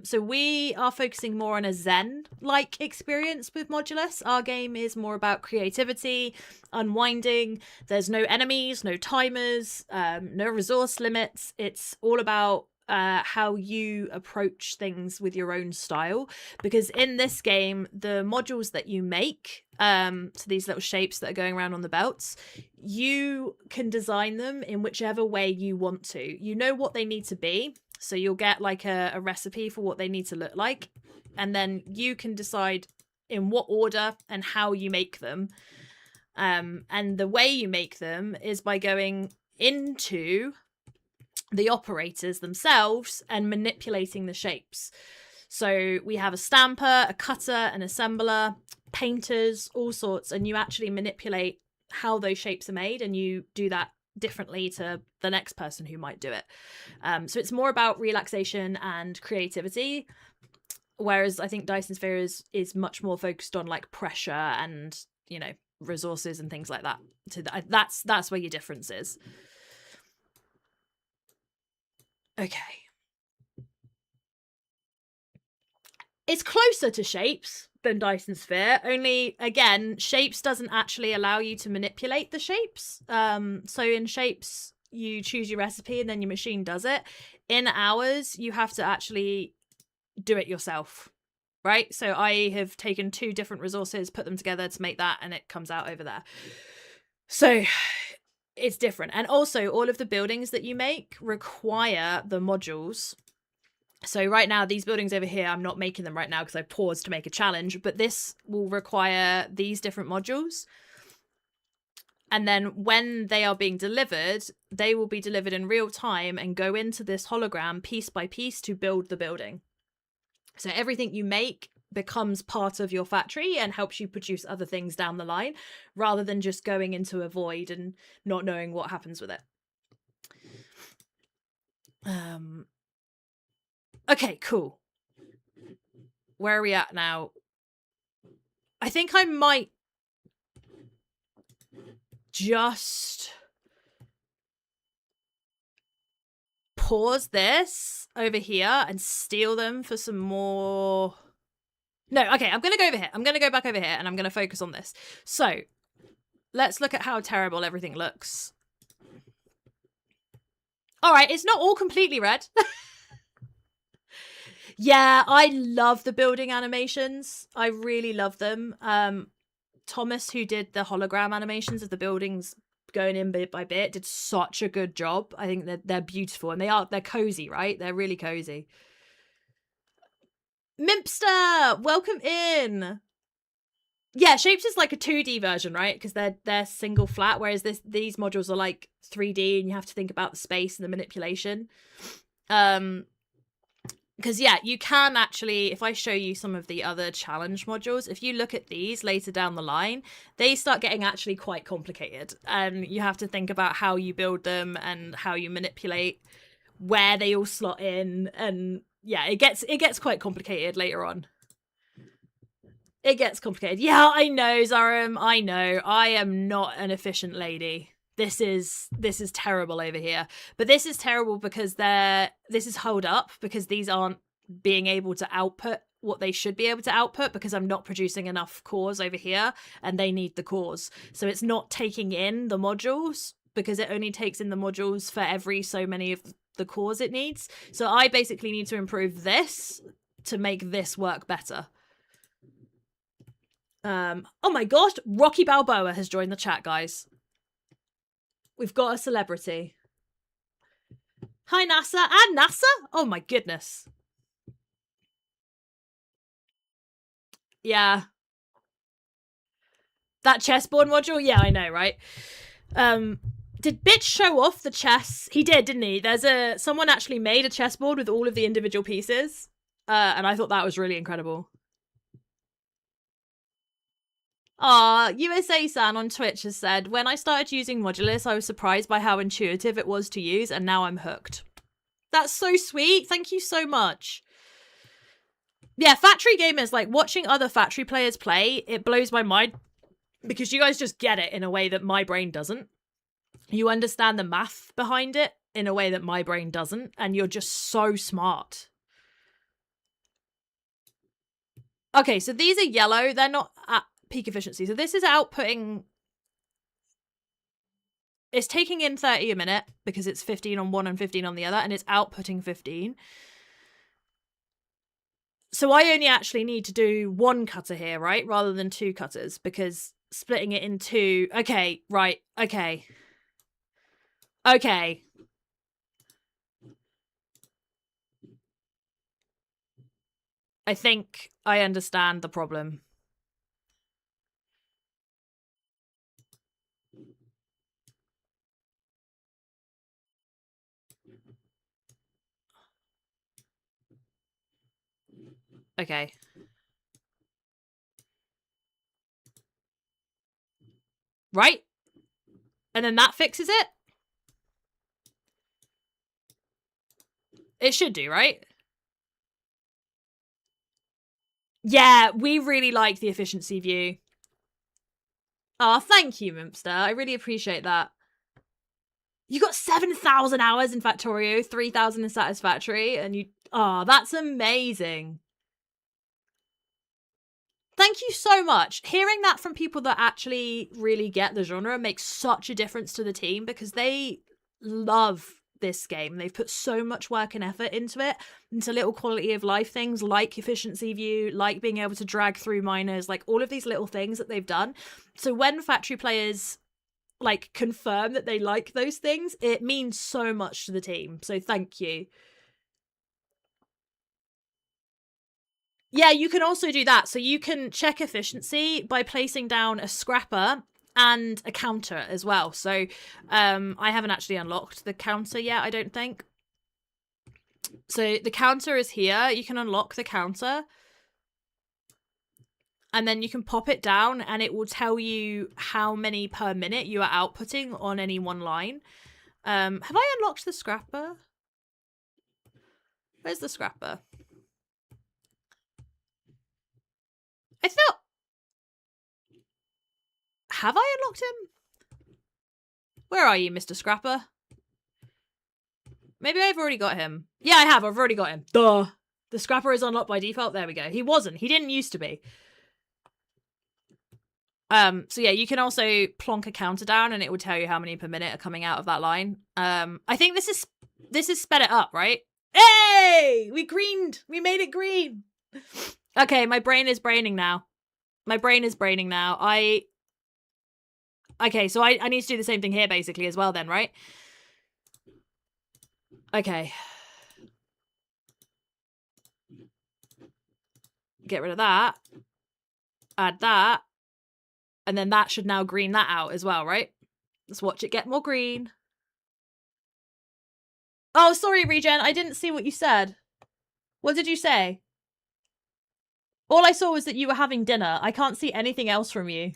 So we are focusing more on a Zen-like experience with Modulus. Our game is more about creativity, unwinding. There's no enemies, no timers, no resource limits. It's all about how you approach things with your own style, because in this game the modules that you make, so these little shapes that are going around on the belts, you can design them in whichever way you want to. You know what they need to be, so you'll get like a recipe for what they need to look like, and then you can decide in what order and how you make them. And the way you make them is by going into the operators themselves and manipulating the shapes. So we have a stamper, a cutter, an assembler, painters, all sorts, and you actually manipulate how those shapes are made, and you do that differently to the next person who might do it. So it's more about relaxation and creativity, whereas I think Dyson Sphere is much more focused on like pressure and, you know, resources and things like that. So that's where your difference is. Okay. It's closer to Shapes than Dyson Sphere, only, again, Shapes doesn't actually allow you to manipulate the shapes. So in Shapes, you choose your recipe and then your machine does it. In Ours, you have to actually do it yourself, right? So I have taken 2 different resources, put them together to make that, and it comes out over there. So it's different. And also, all of the buildings that you make require the modules. So right now, these buildings over here, I'm not making them right now because I paused to make a challenge, but this will require these different modules. And then when they are being delivered, they will be delivered in real time and go into this hologram piece by piece to build the building. So everything you make becomes part of your factory and helps you produce other things down the line, rather than just going into a void and not knowing what happens with it. Okay, cool. Where are we at now? I think I might just pause this over here and steal them for some more. No, okay, I'm going to go over here. I'm going to go back over here and I'm going to focus on this. So let's look at how terrible everything looks. All right, it's not all completely red. Yeah, I love the building animations. I really love them. Thomas, who did the hologram animations of the buildings going in bit by bit, did such a good job. I think they're beautiful, and they're cozy, right? They're really cozy. Mimpster, welcome in. Yeah, Shapes is like a 2D version, right? Because they're single flat, whereas these modules are like 3D, and you have to think about the space and the manipulation. Because, yeah, you can actually, if I show you some of the other challenge modules, if you look at these later down the line, they start getting actually quite complicated. And you have to think about how you build them and how you manipulate where they all slot in. And, yeah, it gets quite complicated later on. It gets complicated. Yeah, I know, Zarim. I know. I am not an efficient lady. This is terrible over here. But this is terrible because this is held up because these aren't being able to output what they should be able to output because I'm not producing enough cores over here and they need the cores. So it's not taking in the modules because it only takes in the modules for every so many of the cores it needs. So I basically need to improve this to make this work better. Oh my gosh, Rocky Balboa has joined the chat, guys. We've got a celebrity. Hi, NASA. And NASA? Oh, my goodness. Yeah. That chessboard module? Yeah, I know, right? Did Bitch show off the chess? He did, didn't he? Someone actually made a chessboard with all of the individual pieces. And I thought that was really incredible. USA-san on Twitch has said, when I started using Modulus, I was surprised by how intuitive it was to use, and now I'm hooked. That's so sweet. Thank you so much. Yeah, factory gamers, like watching other factory players play, it blows my mind because you guys just get it in a way that my brain doesn't. You understand the math behind it in a way that my brain doesn't, and you're just so smart. Okay, so these are yellow. They're not at peak efficiency. So this is outputting. It's taking in 30 a minute because it's 15 on one and 15 on the other, and it's outputting 15. So I only actually need to do 1 cutter here, right? Rather than 2 cutters, because splitting it in 2... Okay, right, okay. Okay. I think I understand the problem. Okay. Right? And then that fixes it? It should do, right? Yeah, we really like the efficiency view. Oh, thank you, Mimpster. I really appreciate that. You got 7,000 hours in Factorio, 3,000 in Satisfactory, and you... Oh, that's amazing. Thank you so much. Hearing that from people that actually really get the genre makes such a difference to the team because they love this game. They've put so much work and effort into it, into little quality of life things like efficiency view, like being able to drag through miners, like all of these little things that they've done. So when factory players like confirm that they like those things, it means so much to the team. So thank you. Yeah, you can also do that. So you can check efficiency by placing down a scrapper and a counter as well. So I haven't actually unlocked the counter yet, I don't think. So the counter is here. You can unlock the counter. And then you can pop it down and it will tell you how many per minute you are outputting on any one line. Have I unlocked the scrapper? Where's the scrapper? I thought... Have I unlocked him? Where are you, Mr. Scrapper? Maybe I've already got him. Yeah, I have. I've already got him. Duh. The scrapper is unlocked by default. There we go. He wasn't. He didn't used to be. So yeah, you can also plonk a counter down and it will tell you how many per minute are coming out of that line. I think this is sped it up, right? Hey! We greened! We made it green! Okay, my brain is braining now. My brain is braining now. Okay, so I need to do the same thing here basically as well then, right? Okay. Get rid of that. Add that. And then that should now green that out as well, right? Let's watch it get more green. Oh, sorry, Regen. I didn't see what you said. What did you say? All I saw was that you were having dinner. I can't see anything else from you.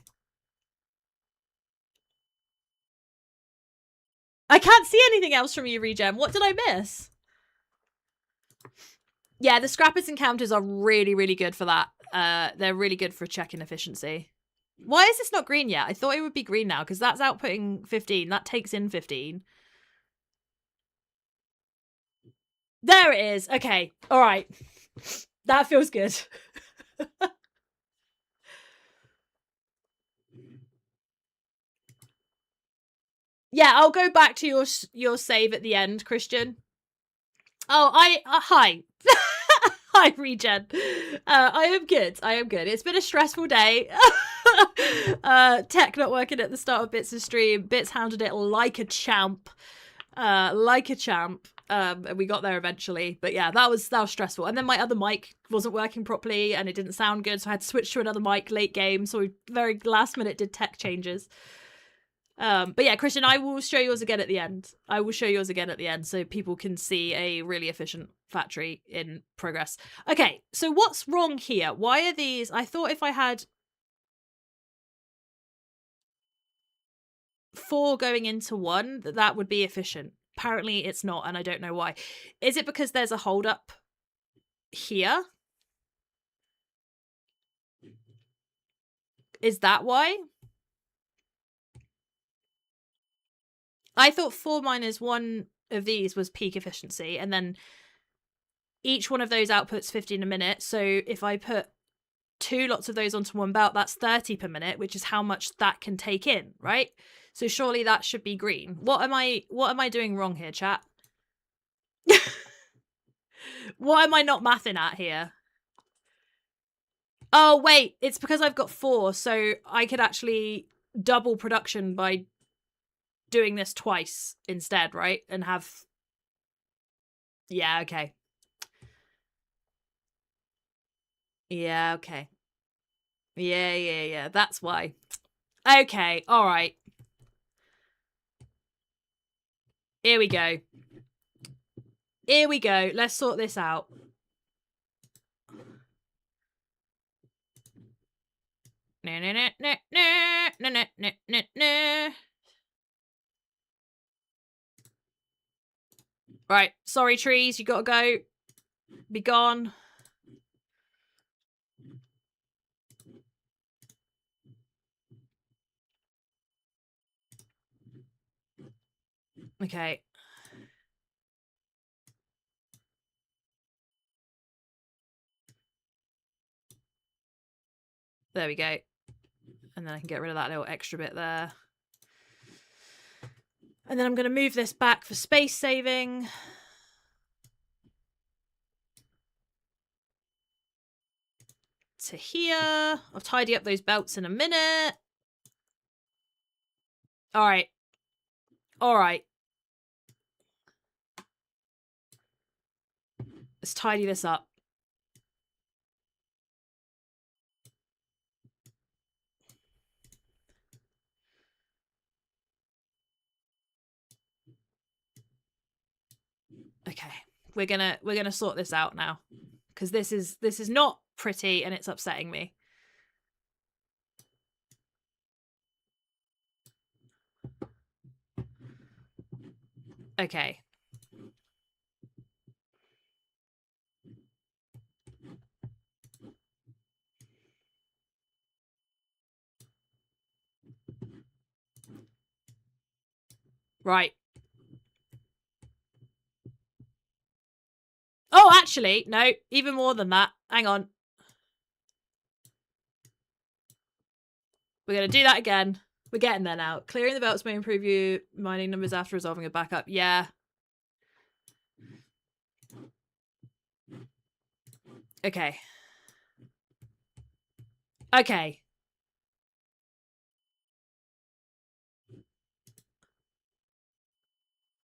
I can't see anything else from you, Regen. What did I miss? Yeah, the scrappers and counters are really, really good for that. They're really good for checking efficiency. Why is this not green yet? I thought it would be green now because that's outputting 15. That takes in 15. There it is. Okay. All right. That feels good. Yeah, I'll go back to your save at the end, Christian. Oh, hi. Hi, Regen. I am good. I am good. It's been a stressful day. Tech not working at the start of Bits' stream. Bits handled it like a champ. Like a champ. And we got there eventually. But yeah, that was stressful. And then my other mic wasn't working properly and it didn't sound good, so I had to switch to another mic late game. So we very last minute did tech changes. But yeah, Christian, I will show yours again at the end. I will show yours again at the end so people can see a really efficient factory in progress. Okay, so what's wrong here? Why are these... I thought if I had 4 going into 1, that would be efficient. Apparently it's not, and I don't know why. Is it because there's a hold up here? Is that why? I thought 4 minus 1 of these was peak efficiency, and then each one of those outputs 15 a minute. So if I put 2 lots of those onto one belt, that's 30 per minute, which is how much that can take in, right? So surely that should be green. What am I doing wrong here, chat? What am I not mathing at here? Oh, wait, it's because I've got 4, so I could actually double production by doing this twice instead, right? And have... Yeah, okay. Yeah, okay. Yeah. That's why. Okay, alright. Here we go. Here we go. Let's sort this out. Right, sorry trees, you gotta go. Be gone. Okay. There we go. And then I can get rid of that little extra bit there. And then I'm going to move this back for space saving. To here. I'll tidy up those belts in a minute. All right. All right. Let's tidy this up. Okay. We're gonna sort this out now. Because this is not pretty and it's upsetting me. Okay. Right. Oh, actually, no, even more than that. Hang on. We're going to do that again. We're getting there now. Clearing the belts may improve your mining numbers after resolving a backup. Yeah. Okay. Okay.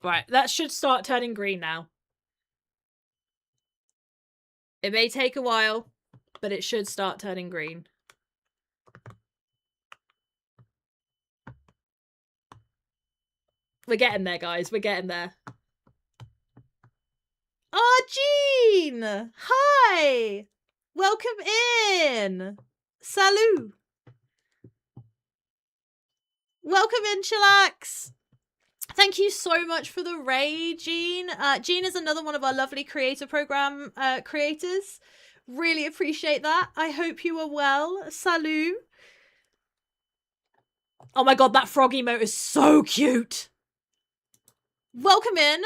Right, that should start turning green now. It may take a while, but it should start turning green. We're getting there, guys. We're getting there. Oh, Jean! Hi! Welcome in! Salut! Welcome in, Chillax! Thank you so much for the raid, Jean. Jean is another one of our lovely creator program creators. Really appreciate that. I hope you are well. Salut. Oh my god, that frog emote is so cute. Welcome in.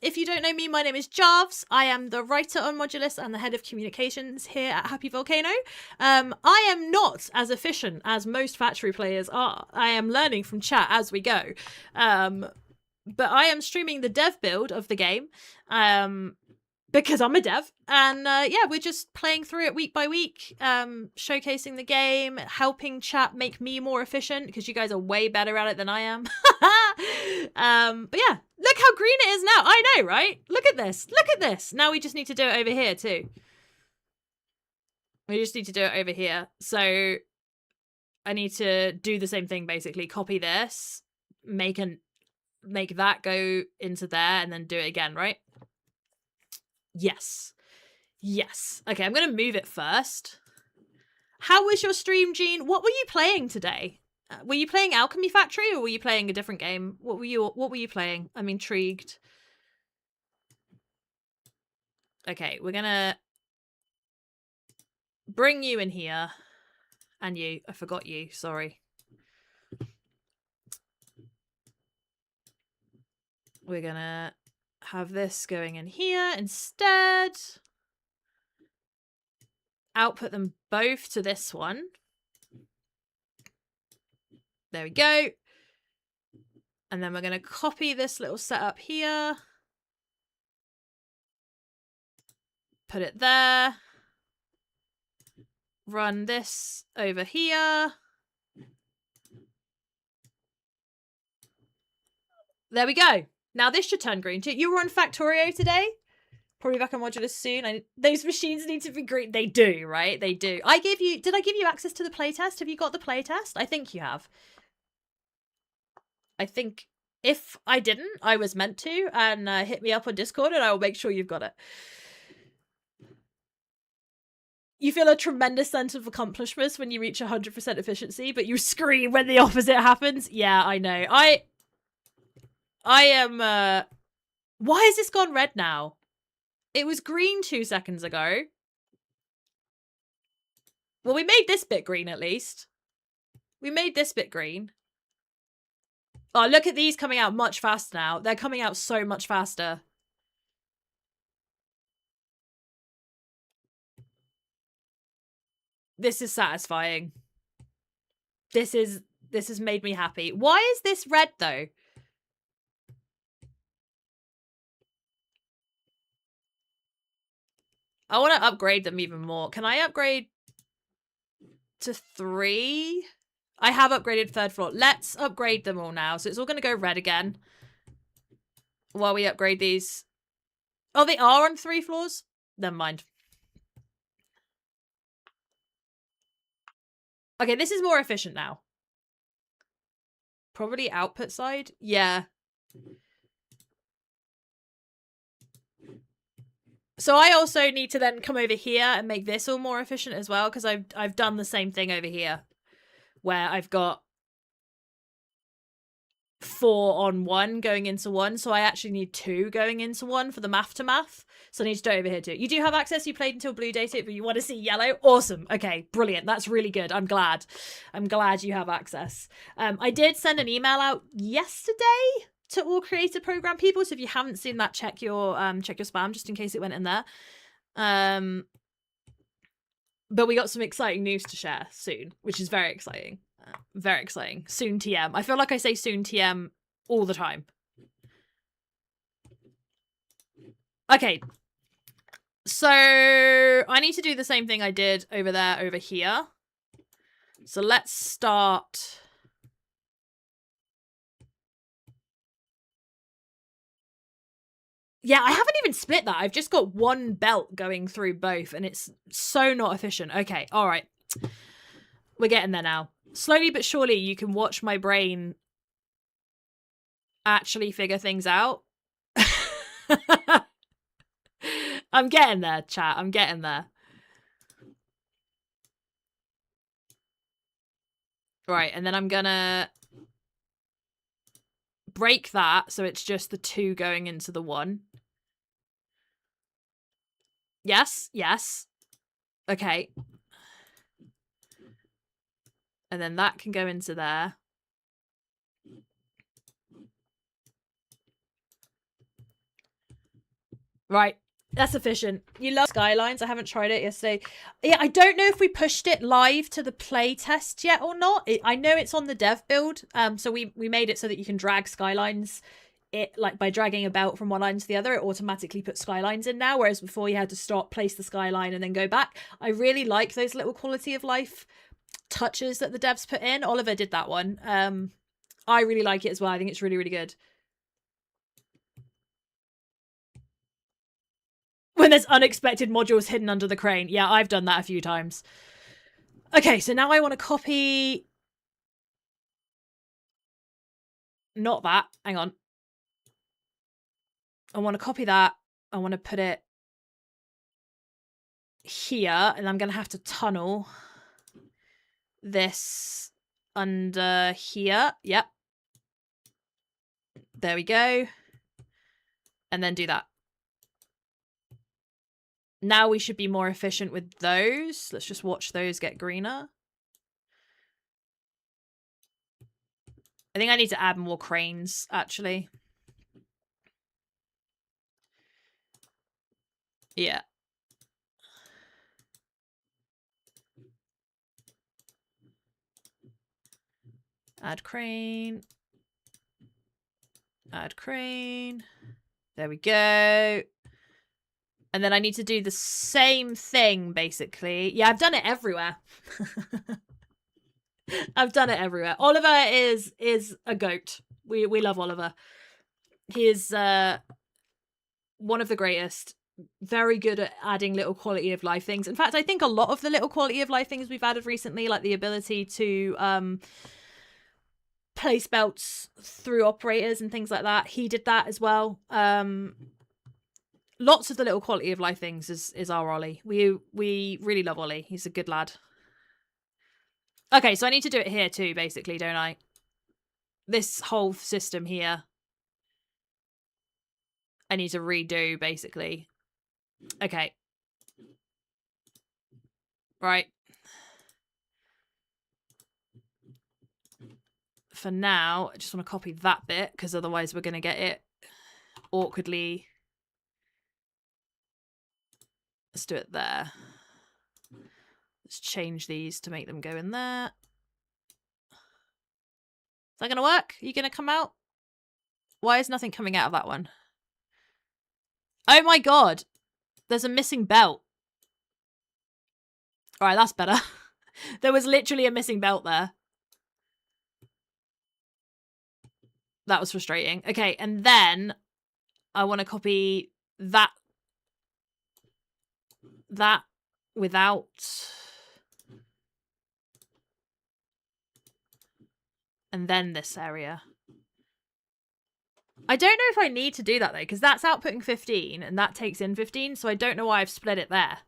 If you don't know me, my name is Jarves. I am the writer on Modulus and the head of communications here at Happy Volcano. I am not as efficient as most factory players are. I am learning from chat as we go. But I am streaming the dev build of the game because I'm a dev. And yeah, we're just playing through it week by week, showcasing the game, helping chat make me more efficient because you guys are way better at it than I am. But yeah, look how green it is now. I know, right? Look at this. Look at this. Now we just need to do it over here too. We just need to do it over here. So I need to do the same thing, basically. Copy this, make that go into there, and then do it again, right? Yes. Yes. Okay, I'm going to move it first. How was your stream, Jean? What were you playing today? Were you playing Alchemy Factory or were you playing a different game? What were you playing? I'm intrigued. Okay, we're going to bring you in here. And you. I forgot you. Sorry. We're going to have this going in here instead. Output them both to this one. There we go. And then we're going to copy this little setup here. Put it there. Run this over here. There we go. Now this should turn green too. You were on Factorio today? Probably back on Modulus soon. Those machines need to be green. They do, right? They do. Did I give you access to the playtest? Have you got the playtest? I think you have. I think if I didn't, I was meant to. And hit me up on Discord and I will make sure you've got it. You feel a tremendous sense of accomplishment when you reach 100% efficiency, but you scream when the opposite happens. Yeah, I know. I am... Why has this gone red now? It was green 2 seconds ago. Well, we made this bit green at least. We made this bit green. Oh, look at these coming out much faster now. They're coming out so much faster. This is satisfying. This has made me happy. Why is this red though? I want to upgrade them even more. Can I upgrade to 3? I have upgraded 3rd floor. Let's upgrade them all now. So it's all going to go red again while we upgrade these. Oh, they are on 3 floors? Never mind. Okay, this is more efficient now. Probably output side? Yeah. So I also need to then come over here and make this all more efficient as well, because I've done the same thing over here where I've got 4 on 1 going into 1, so I actually need 2 going into 1 for the math to math. So I need to do it over here too. You do have access. You played until blue data, but you want to see yellow. Awesome. Okay, brilliant. That's really good. I'm glad. I'm glad you have access. I did send an email out yesterday to all creator program people. So if you haven't seen that, check your spam just in case it went in there. But we got some exciting news to share soon, which is very exciting. Very exciting. Soon TM. I feel like I say soon TM all the time. Okay. So I need to do the same thing I did over there, over here. So let's start. Yeah, I haven't even split that. I've just got one belt going through both, and it's so not efficient. Okay, all right. We're getting there now. Slowly but surely, you can watch my brain actually figure things out. I'm getting there, chat. I'm getting there. Right, and then I'm gonna break that so it's just the 2 going into the 1. Yes, yes. Okay. And then that can go into there. Right. That's efficient. You love Skylines. I haven't tried it yesterday. Yeah, I don't know if we pushed it live to the play test yet or not. I know it's on the dev build. So we made it so that you can drag Skylines. It like by dragging a belt from one line to the other, it automatically puts Skylines in now. Whereas before you had to stop, place the Skyline, and then go back. I really like those little quality of life touches that the devs put in. Oliver did that one. I really like it as well. I think it's really, really good. When there's unexpected modules hidden under the crane. Yeah, I've done that a few times. Okay, so now I want to copy... Not that. Hang on. I want to copy that. I want to put it here, and I'm going to have to tunnel this under here. Yep. There we go. And then do that. Now we should be more efficient with those. Let's just watch those get greener. I think I need to add more cranes, actually. Yeah. Add crane. Add crane. There we go. And then I need to do the same thing, basically. Yeah, I've done it everywhere. I've done it everywhere. Oliver is a goat. We love Oliver. He is one of the greatest. Very good at adding little quality of life things. In fact, I think a lot of the little quality of life things we've added recently, like the ability to place belts through operators and things like that, he did that as well. Lots of the little quality of life things is our Ollie. We really love Ollie. He's a good lad. Okay, so I need to do it here too, basically, don't I? This whole system here, I need to redo, basically. Okay. Right. For now, I just want to copy that bit, because otherwise we're going to get it awkwardly. Let's do it there. Let's change these to make them go in there. Is that going to work? Are you going to come out? Why is nothing coming out of that one? Oh my god. There's a missing belt. Alright, that's better. There was literally a missing belt there. That was frustrating. Okay, and then I want to copy that without... And then this area. I don't know if I need to do that though, because that's outputting 15 and that takes in 15, so I don't know why I've split it there.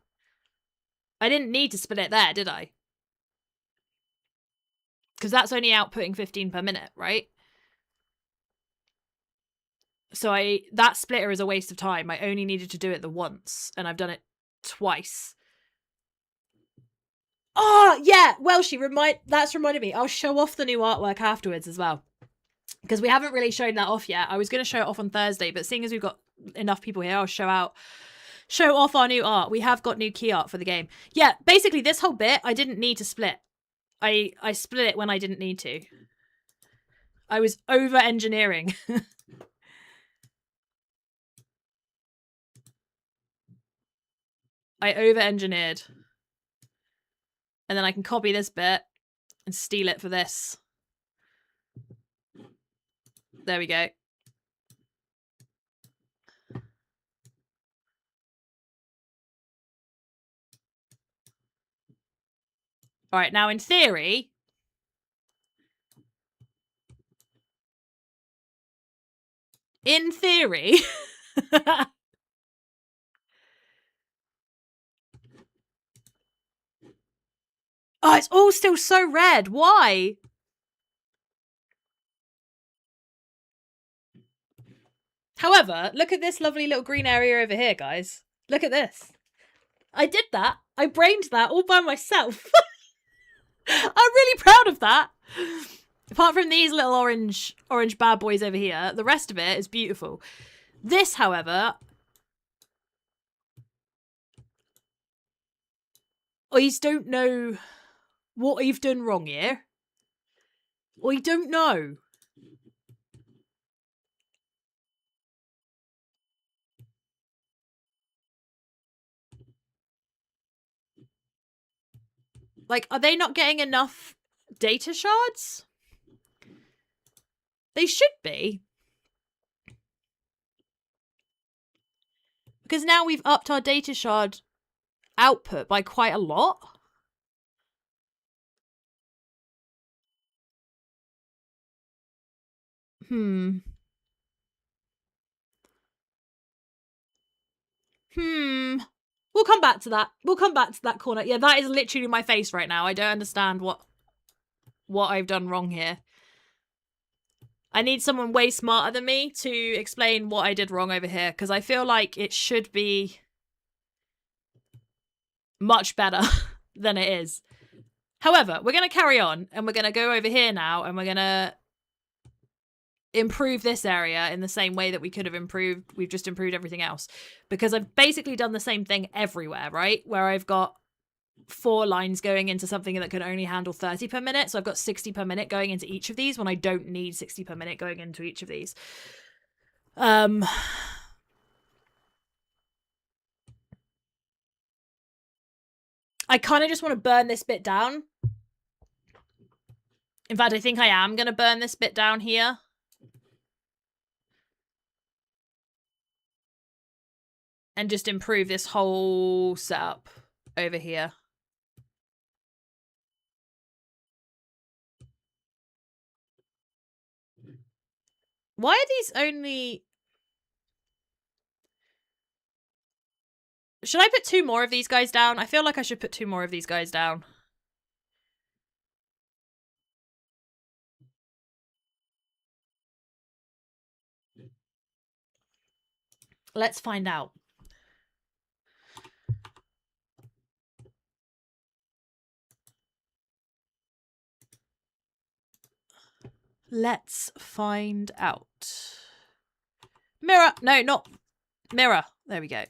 I didn't need to split it there, did I? Because that's only outputting 15 per minute, right? So that splitter is a waste of time. I only needed to do it the once, and I've done it twice. Oh, yeah! Welshie, that's reminded me. I'll show off the new artwork afterwards as well. Because we haven't really shown that off yet. I was going to show it off on Thursday, but seeing as we've got enough people here, I'll show off our new art. We have got new key art for the game. Yeah, basically this whole bit, I didn't need to split. I split it when I didn't need to. I was over-engineering. I over-engineered. And then I can copy this bit and steal it for this. There we go. All right, now in theory... In theory... Oh, it's all still so red. Why? However, look at this lovely little green area over here, guys. Look at this. I did that. I brained that all by myself. I'm really proud of that. Apart from these little orange bad boys over here, the rest of it is beautiful. This, however... I just don't know what I've done wrong here. I don't know. Like, are they not getting enough data shards? They should be. Because now we've upped our data shard output by quite a lot. We'll come back to that. We'll come back to that corner. Yeah, that is literally my face right now. I don't understand what I've done wrong here. I need someone way smarter than me to explain what I did wrong over here, because I feel like it should be much better than it is. However, we're going to carry on, and we're going to go over here now, and we're going to improve this area in the same way that we could have improved. We've just improved everything else, because I've basically done the same thing everywhere, right? Where I've got 4 lines going into something that can only handle 30 per minute. So I've got 60 per minute going into each of these when I don't need 60 per minute going into each of these. I kind of just want to burn this bit down. In fact, I think I am going to burn this bit down here. And just improve this whole setup over here. Why are these only... Should I put 2 more of these guys down? I feel like I should put 2 more of these guys down. Let's find out. Let's find out. Mirror. No, not mirror. There we go.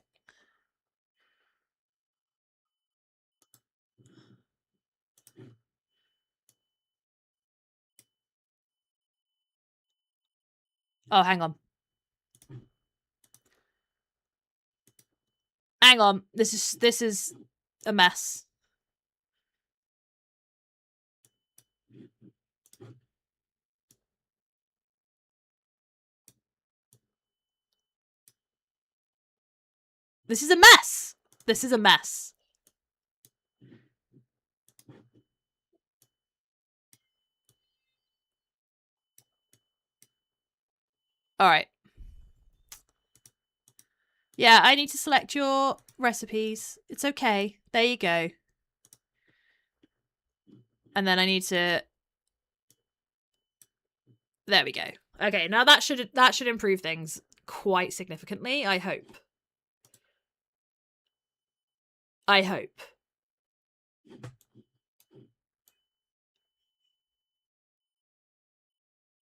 Oh, hang on. Hang on. This is a mess. This is a mess. This is a mess. All right. Yeah, I need to select your recipes. It's okay. There you go. And then I need to... There we go. Okay, now that should improve things quite significantly, I hope. I hope.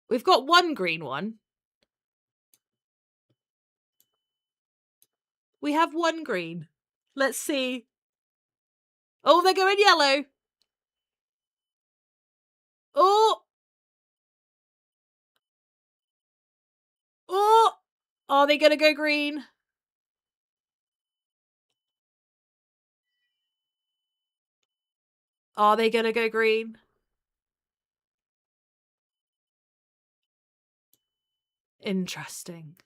We've got one green one. We have one green. Let's see. Oh, they're going yellow. Oh! Oh! Are they gonna go green? Are they gonna go green? Interesting.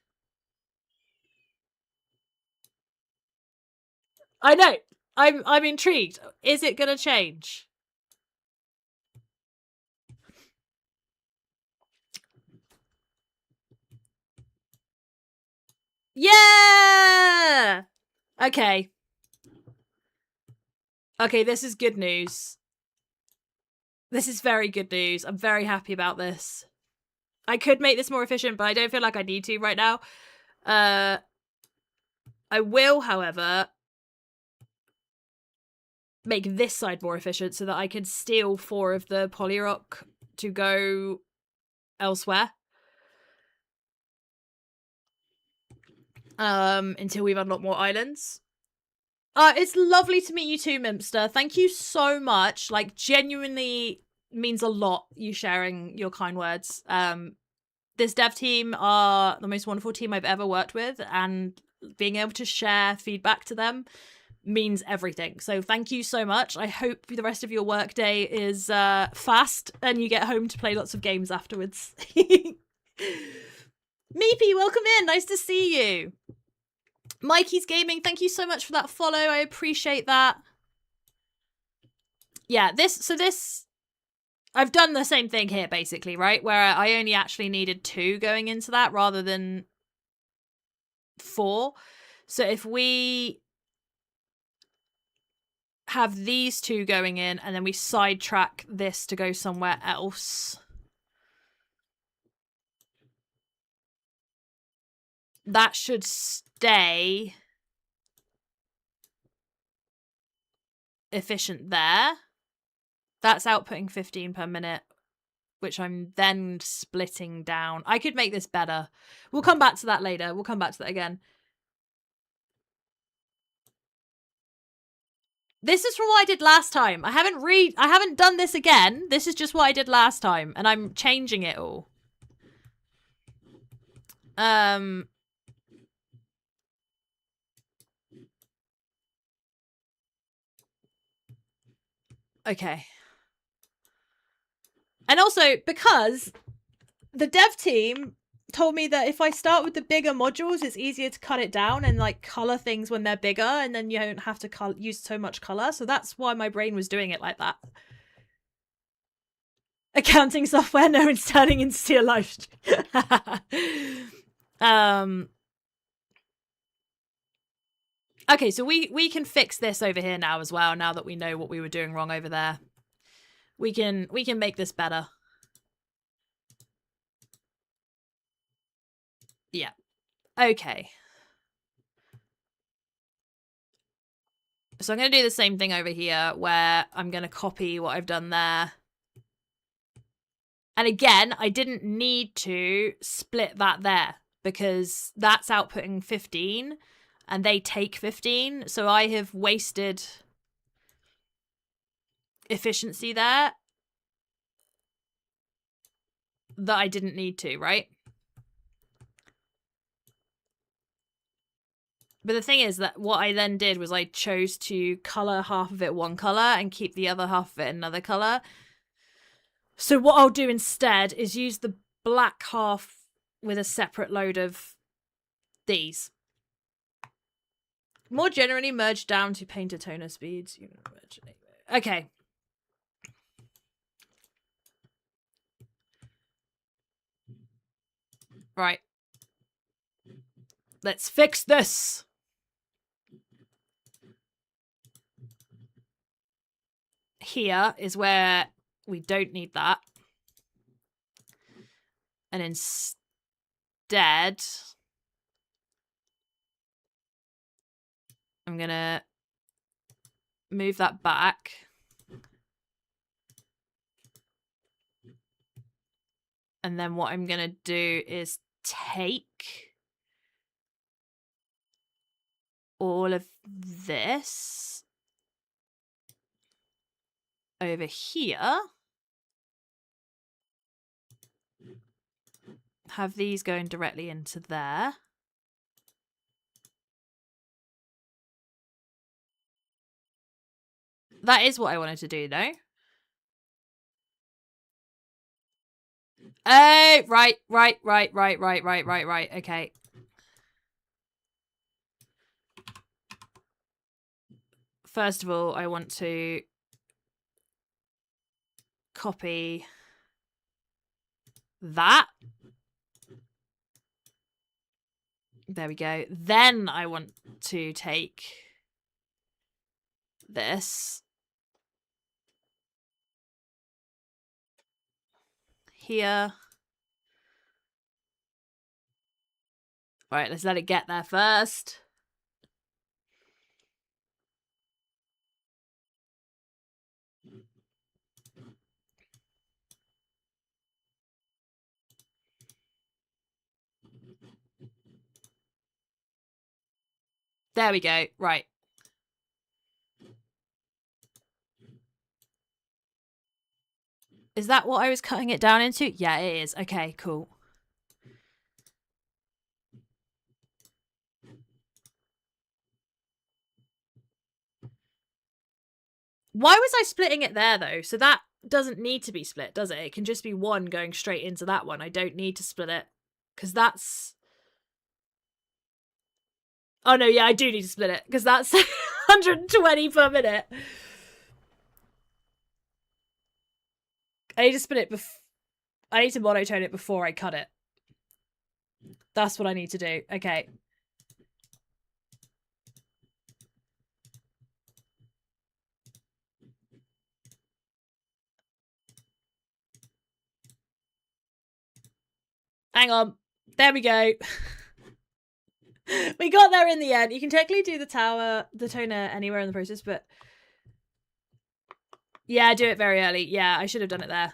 I know. I'm intrigued. Is it gonna change? Yeah! Okay. Okay, this is good news. This is very good news. I'm very happy about this. I could make this more efficient, but I don't feel like I need to right now. I will, however, make this side more efficient so that I can steal 4 of the polyrock to go elsewhere. Until we've unlocked more islands. It's lovely to meet you too, Mimpster. Thank you so much. Like, genuinely means a lot, you sharing your kind words. This dev team are the most wonderful team I've ever worked with, and being able to share feedback to them means everything. So thank you so much. I hope the rest of your workday is fast and you get home to play lots of games afterwards. Meepy, welcome in. Nice to see you. Mikey's Gaming, thank you so much for that follow. I appreciate that. Yeah, this... I've done the same thing here, basically, right? Where I only actually needed 2 going into that rather than 4. So if we have these 2 going in and then we sidetrack this to go somewhere else, that should stay efficient there. That's outputting 15 per minute, which I'm then splitting down. I could make this better. We'll come back to that later. We'll come back to that again. This is from what I did last time. I haven't done this again. This is just what I did last time, and I'm changing it all. Okay. And also, because the dev team told me that if I start with the bigger modules, it's easier to cut it down and like color things when they're bigger, and then you don't have to use so much color. So that's why my brain was doing it like that. Accounting software, no one's turning into your life. Okay, so we can fix this over here now as well, now that we know what we were doing wrong over there. We can make this better. Yeah. Okay. So I'm going to do the same thing over here, where I'm going to copy what I've done there. And again, I didn't need to split that there, because that's outputting 15, and they take 15. So I have wasted efficiency there that I didn't need to, right? But the thing is that what I then did was I chose to colour half of it one colour and keep the other half of it another colour. So what I'll do instead is use the black half with a separate load of these. More generally, merge down to painter toner speeds. Okay. Right. Let's fix this. Here is where we don't need that. And instead, I'm going to move that back. And then what I'm going to do is take all of this over here. Have these going directly into there. That is what I wanted to do, though. Oh, right. Okay. First of all, I want to copy that. There we go. Then I want to take this here. All right, let's let it get there first. There we go. Right. Is that what I was cutting it down into? Yeah, it is. Okay, cool. Why was I splitting it there, though? So that doesn't need to be split, does it? It can just be one going straight into that one. I don't need to split it. Because that's... Oh, no, yeah, I do need to split it. Because that's 120 per minute. I need to split it I need to monotone it before I cut it. That's what I need to do. Okay. Hang on. There we go. We got there in the end. You can technically do the toner anywhere in the process, but yeah, do it very early. Yeah, I should have done it there.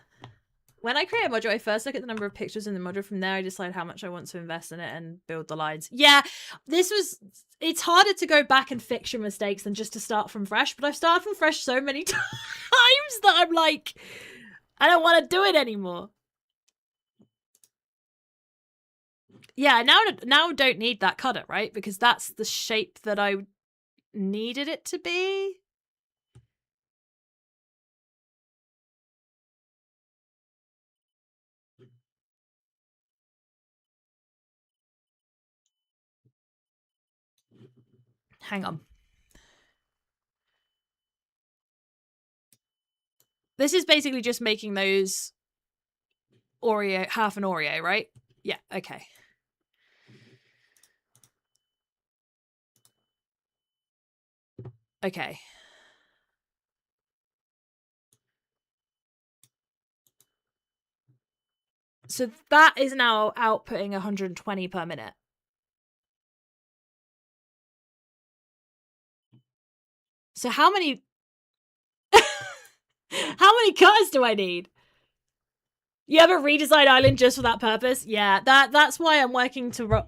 When I create a module, I first look at the number of pictures in the module. From there, I decide how much I want to invest in it and build the lines. Yeah, it's harder to go back and fix your mistakes than just to start from fresh, but I've started from fresh so many times that I'm like, I don't want to do it anymore. Yeah, now I don't need that cutter, right? Because that's the shape that I needed it to be. Hang on. This is basically just making those Oreo, half an Oreo, right? Yeah, okay. Okay. So that is now outputting 120 per minute. So how many... how many cutters do I need? You have a redesigned island just for that purpose? Yeah, that's why I'm working to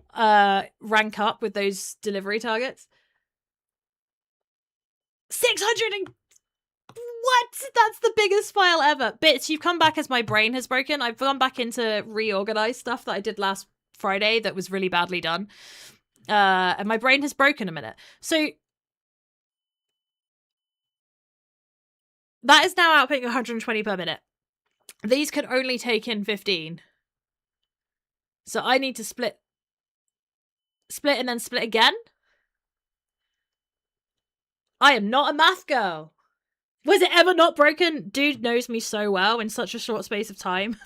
rank up with those delivery targets. 600 and... What? That's the biggest file ever. Bits, you've come back as my brain has broken. I've gone back into reorganize stuff that I did last Friday that was really badly done. And my brain has broken a minute. So that is now outputting 120 per minute. These can only take in 15. So I need to split and then split again. I am not a math girl. Was it ever not broken? Dude knows me so well in such a short space of time.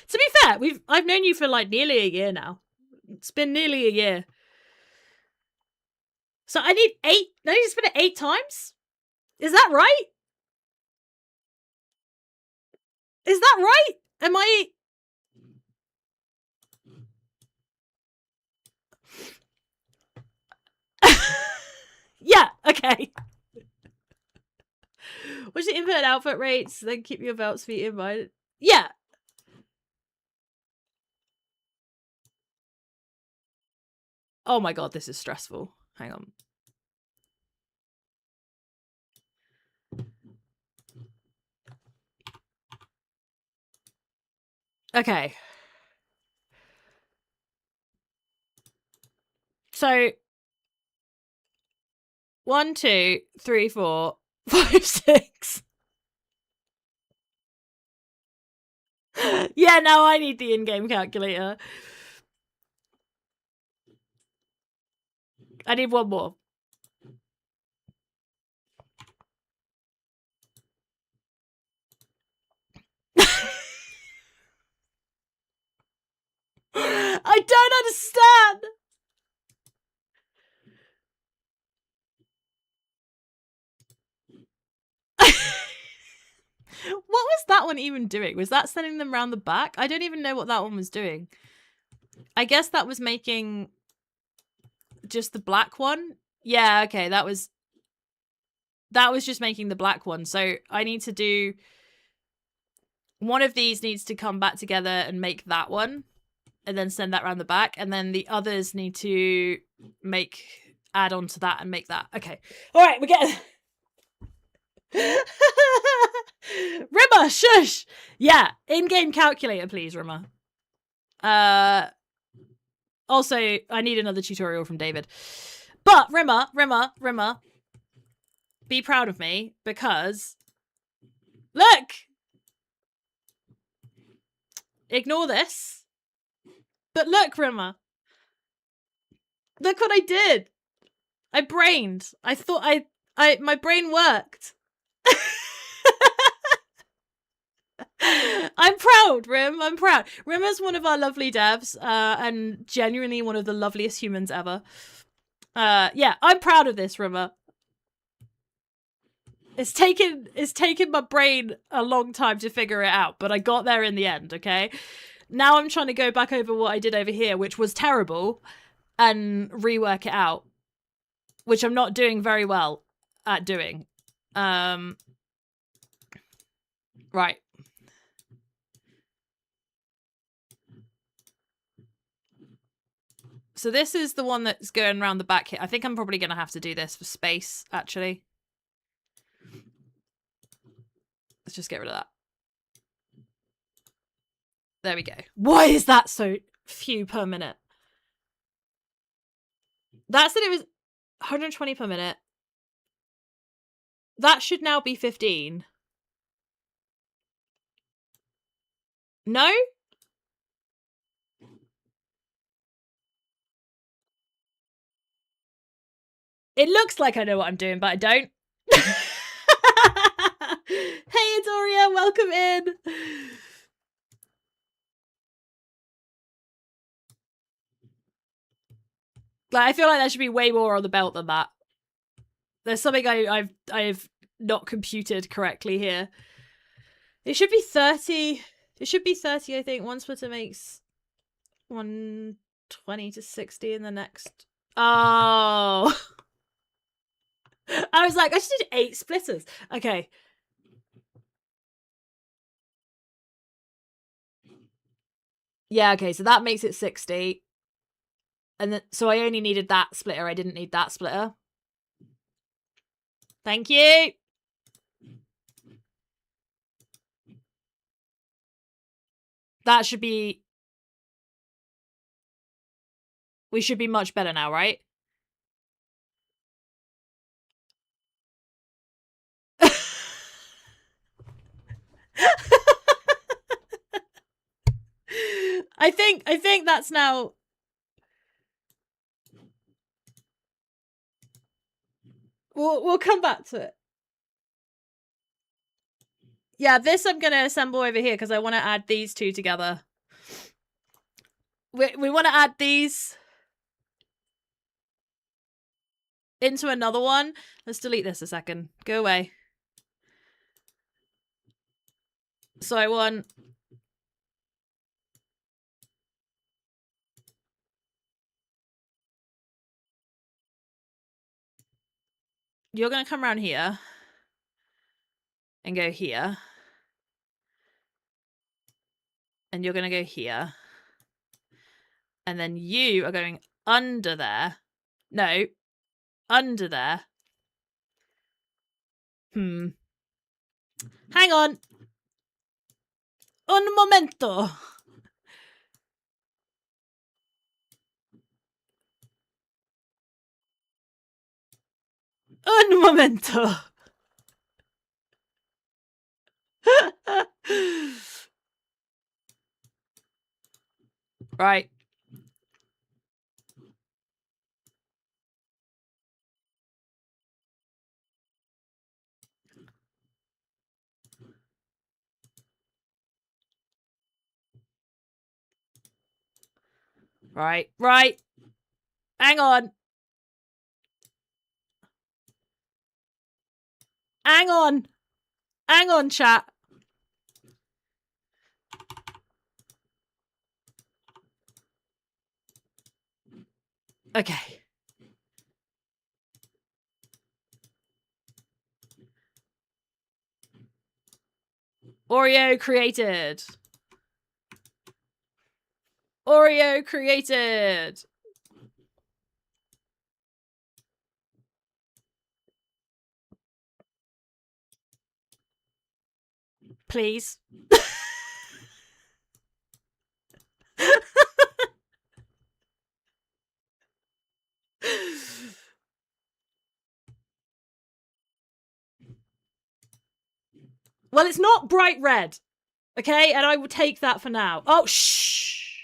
To be fair, I've known you for like nearly a year now. It's been nearly a year. So I need 8. I need to spin it 8 times? Is that right? Is that right? Am I... Yeah, okay. What's the input and output rates? Then keep your belts feet in mind. Yeah. Oh my god, this is stressful. Hang on. Okay. So 1, 2, 3, 4, 5, 6. Yeah, now I need the in-game calculator. I need one more. I don't understand. What was that one even doing? Was that sending them around the back? I don't even know what that one was doing. I guess that was making just the black one. Yeah, okay, that was just making the black one. So I need to do... One of these needs to come back together and make that one. And then send that around the back. And then the others need to add on to that and make that. Okay. All right, we're getting... Rimmer, shush! Yeah, in-game calculator, please, Rimmer. Also, I need another tutorial from David. But Rimmer, be proud of me, because... Look! Ignore this. But look, Rimmer. Look what I did. I brained. I thought my brain worked. I'm proud, Rim. I'm proud. Rim is one of our lovely devs, and genuinely one of the loveliest humans ever. Yeah, I'm proud of this, Rimmer. It's taken my brain a long time to figure it out, but I got there in the end, okay? Now I'm trying to go back over what I did over here, which was terrible, and rework it out, which I'm not doing very well at doing. Right. So this is the one that's going around the back here. I think I'm probably going to have to do this for space, actually. Let's just get rid of that. There we go. Why is that so few per minute? That said it was 120 per minute. That should now be 15. No? It looks like I know what I'm doing, but I don't. Hey, Adoria, welcome in. Like, I feel like there should be way more on the belt than that. There's something I've not computed correctly here. It should be 30. It should be 30, I think. One splitter makes 120 to 60 in the next. Oh. I was like, I just did 8 splitters. Okay. Yeah, okay, so that makes it 60. And then, so I only needed that splitter. I didn't need that splitter. Thank you. That should be... We should be much better now, right? I think that's now. We'll come back to it. Yeah, this I'm gonna assemble over here because I want to add these two together. We want to add these into another one. Let's delete this a second. Go away. So I want. You're gonna come around here and go here. And you're gonna go here. And then you are going under there. No. Under there. Hang on. Un momento. Un momento. Right. Right. Hang on. Hang on, chat. Okay. Oreo created. Oreo created. Please. Well, it's not bright red. Okay, and I will take that for now. Oh, shh.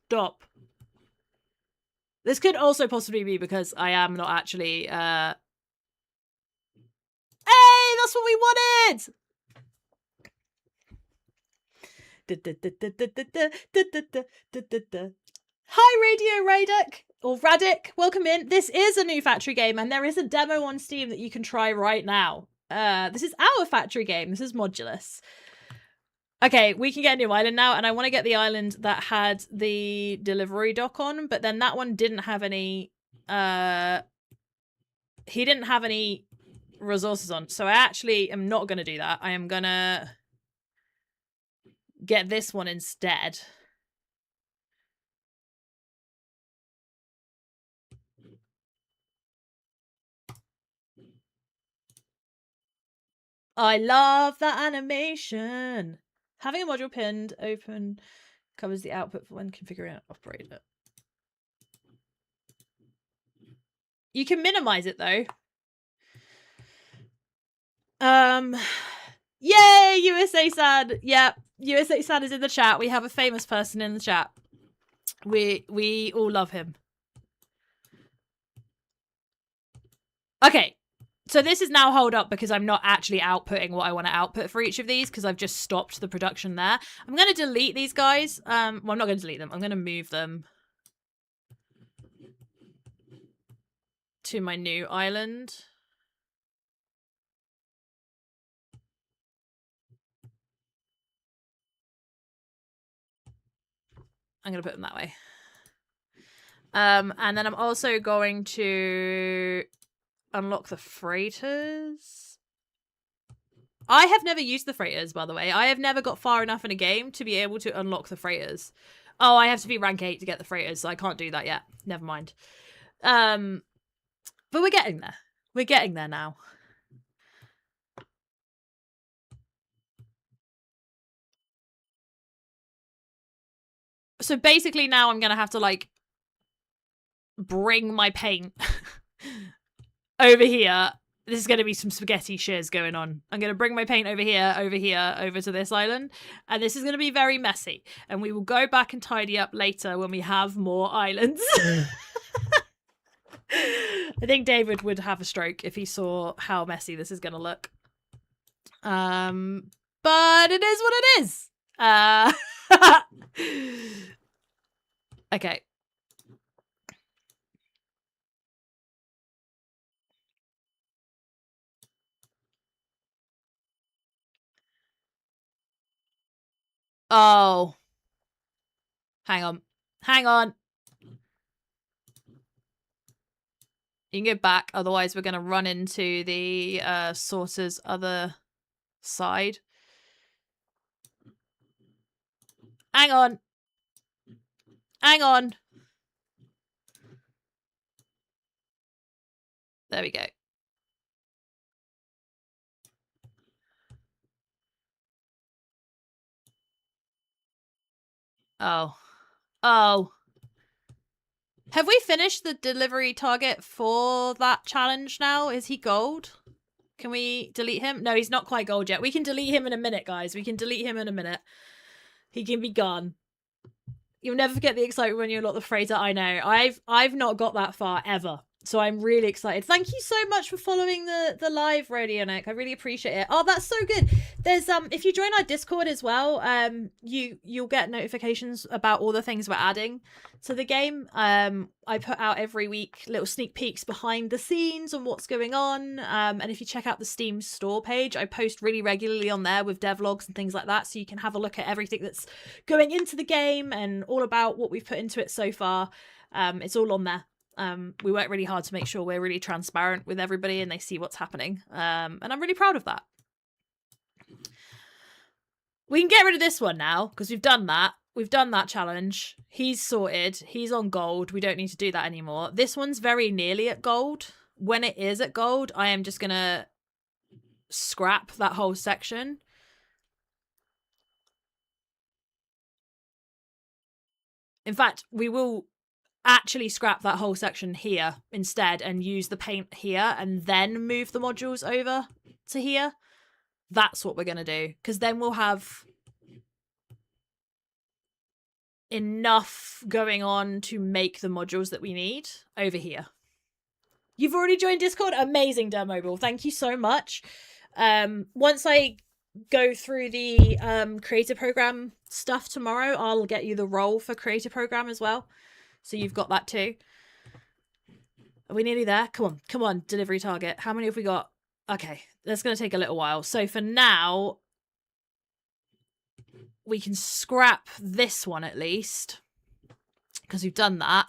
Stop. This could also possibly be because I am not actually, Hey, that's what we wanted! Hi, Radio Radic, or Radic, welcome in. This is a new factory game, and there is a demo on Steam that you can try right now. This is our factory game. This is Modulus. Okay, we can get a new island now, and I want to get the island that had the delivery dock on, but then that one didn't have any, he didn't have any resources on, so I actually am not going to do that. I am going to get this one instead. I love that animation. Having a module pinned open covers the output for when configuring and operate it. You can minimize it though. Yay, USA Sad. Yeah, USA Sad is in the chat. We have a famous person in the chat. We all love him. Okay. So this is now hold up because I'm not actually outputting what I want to output for each of these because I've just stopped the production there. I'm going to delete these guys. Well, I'm not going to delete them. I'm going to move them to my new island. I'm going to put them that way. And then I'm also going to unlock the freighters. I have never used the freighters, by the way. I have never got far enough in a game to be able to unlock the freighters. Oh, I have to be rank 8 to get the freighters, so I can't do that yet. Never mind. But we're getting there. We're getting there now. So basically now I'm going to have to, like, bring my paint over here. This is going to be some spaghetti shiz going on. I'm going to bring my paint over here, over to this island. And this is going to be very messy. And we will go back and tidy up later when we have more islands. I think David would have a stroke if he saw how messy this is going to look. But it is what it is. Okay. Oh. Hang on. Hang on. You can go back, otherwise we're going to run into the sorter's other side. Hang on. Hang on. There we go. Oh. Oh. Have we finished the delivery target for that challenge now? Is he gold? Can we delete him? No, he's not quite gold yet. We can delete him in a minute, guys. We can delete him in a minute. He can be gone. You'll never forget the excitement when you unlock the freighter. I know. I've not got that far ever. So I'm really excited. Thank you so much for following the live, Radionic. I really appreciate it. Oh, that's so good. There's if you join our Discord as well, you'll get notifications about all the things we're adding to the game. I put out every week little sneak peeks behind the scenes on what's going on. And if you check out the Steam store page, I post really regularly on there with devlogs and things like that, so you can have a look at everything that's going into the game and all about what we've put into it so far. It's all on there. We work really hard to make sure we're really transparent with everybody and they see what's happening. And I'm really proud of that. We can get rid of this one now because we've done that. We've done that challenge. He's sorted. He's on gold. We don't need to do that anymore. This one's very nearly at gold. When it is at gold, I am just going to scrap that whole section. In fact, we will actually scrap that whole section here instead and use the paint here and then move the modules over to here. That's what we're going to do, because then we'll have enough going on to make the modules that we need over here. You've already joined Discord? Amazing, Dermobile. Thank you so much. Once I go through the creator program stuff tomorrow, I'll get you the role for creator program as well. So you've got that too. Are we nearly there? Come on, delivery target. How many have we got? Okay, that's going to take a little while. So for now, we can scrap this one at least, because we've done that.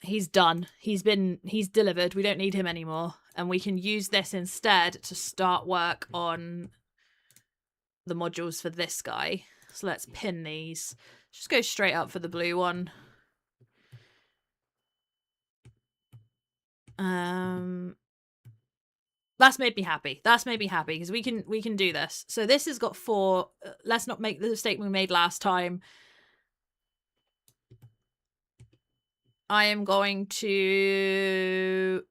He's done. He's delivered. We don't need him anymore. And we can use this instead to start work on the modules for this guy. So let's pin these. Just go straight up for the blue one. That's made me happy. That's made me happy because we can do this. So this has got 4. Let's not make the mistake we made last time. I am going to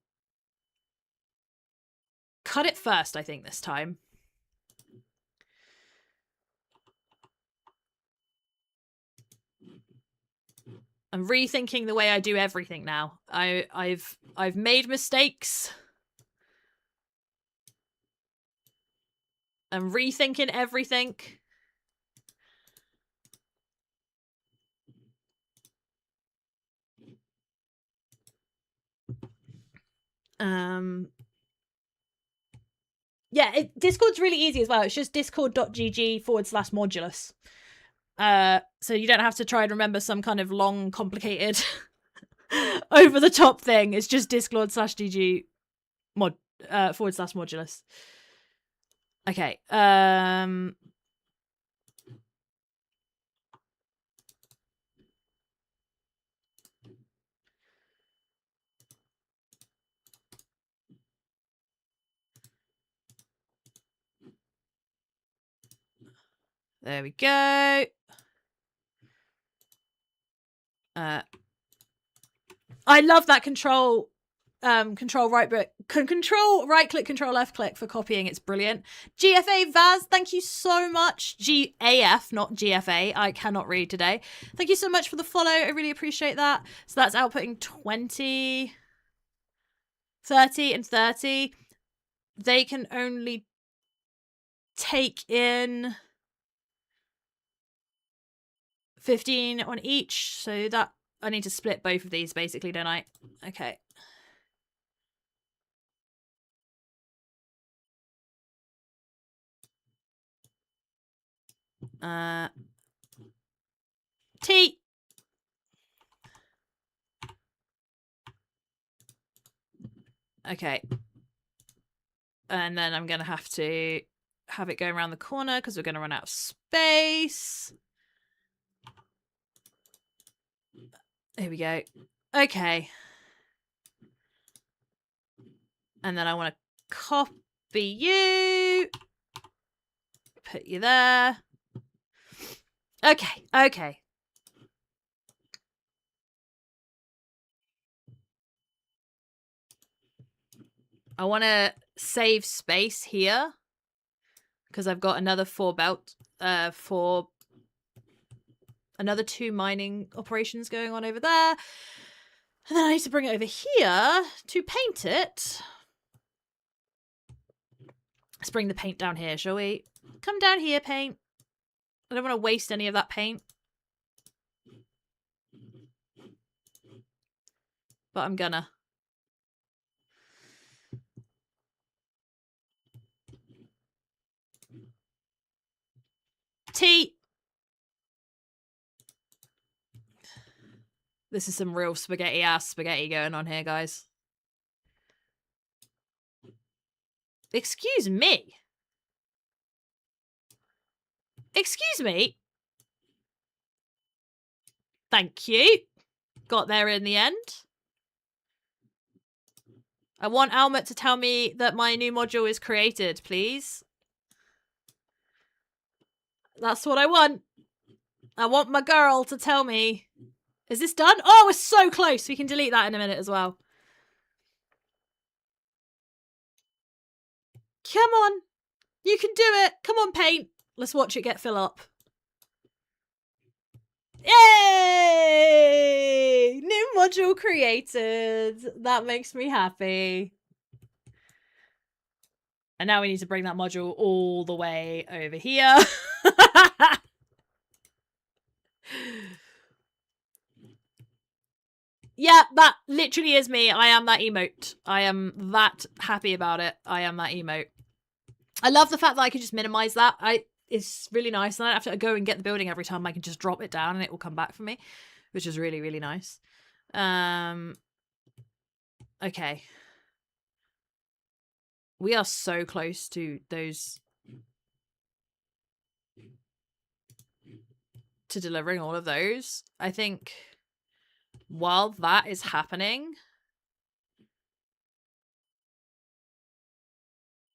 cut it first, I think, this time. I'm rethinking the way I do everything now. I've made mistakes. I'm rethinking everything. Yeah, Discord's really easy as well. It's just discord.gg/modulus. So you don't have to try and remember some kind of long, complicated, over the top thing. It's just discord/gg /modulus. Okay. There we go. I love that control right click, control left click for copying. It's brilliant. GFA Vaz, thank you so much. GAF, not GFA. I cannot read today. Thank you so much for the follow. I really appreciate that. So that's outputting 20, 30, and 30. They can only take in 15 on each. So that I need to split both of these basically, don't I? Okay. T. Okay. And then I'm going to have to have it going around the corner because we're going to run out of space. Here we go. Okay. And then I want to copy you. Put you there. Okay. Okay. I want to save space here because I've got another another 2 mining operations going on over there. And then I need to bring it over here to paint it. Let's bring the paint down here, shall we? Come down here, paint. I don't want to waste any of that paint. But I'm gonna. T. This is some real spaghetti-ass spaghetti going on here, guys. Excuse me? Excuse me? Thank you. Got there in the end. I want Almut to tell me that my new module is created, please. That's what I want. I want my girl to tell me. Is this done? Oh, we're so close. We can delete that in a minute as well. Come on. You can do it. Come on, paint. Let's watch it get fill up. Yay! New module created. That makes me happy. And now we need to bring that module all the way over here. Yeah, that literally is me. I am that emote. I am that happy about it. I am that emote. I love the fact that I can just minimize that. It's really nice. And I don't have to go and get the building every time. I can just drop it down and it will come back for me, which is really, really nice. Okay. We are so close to those... to delivering all of those. I think while that is happening,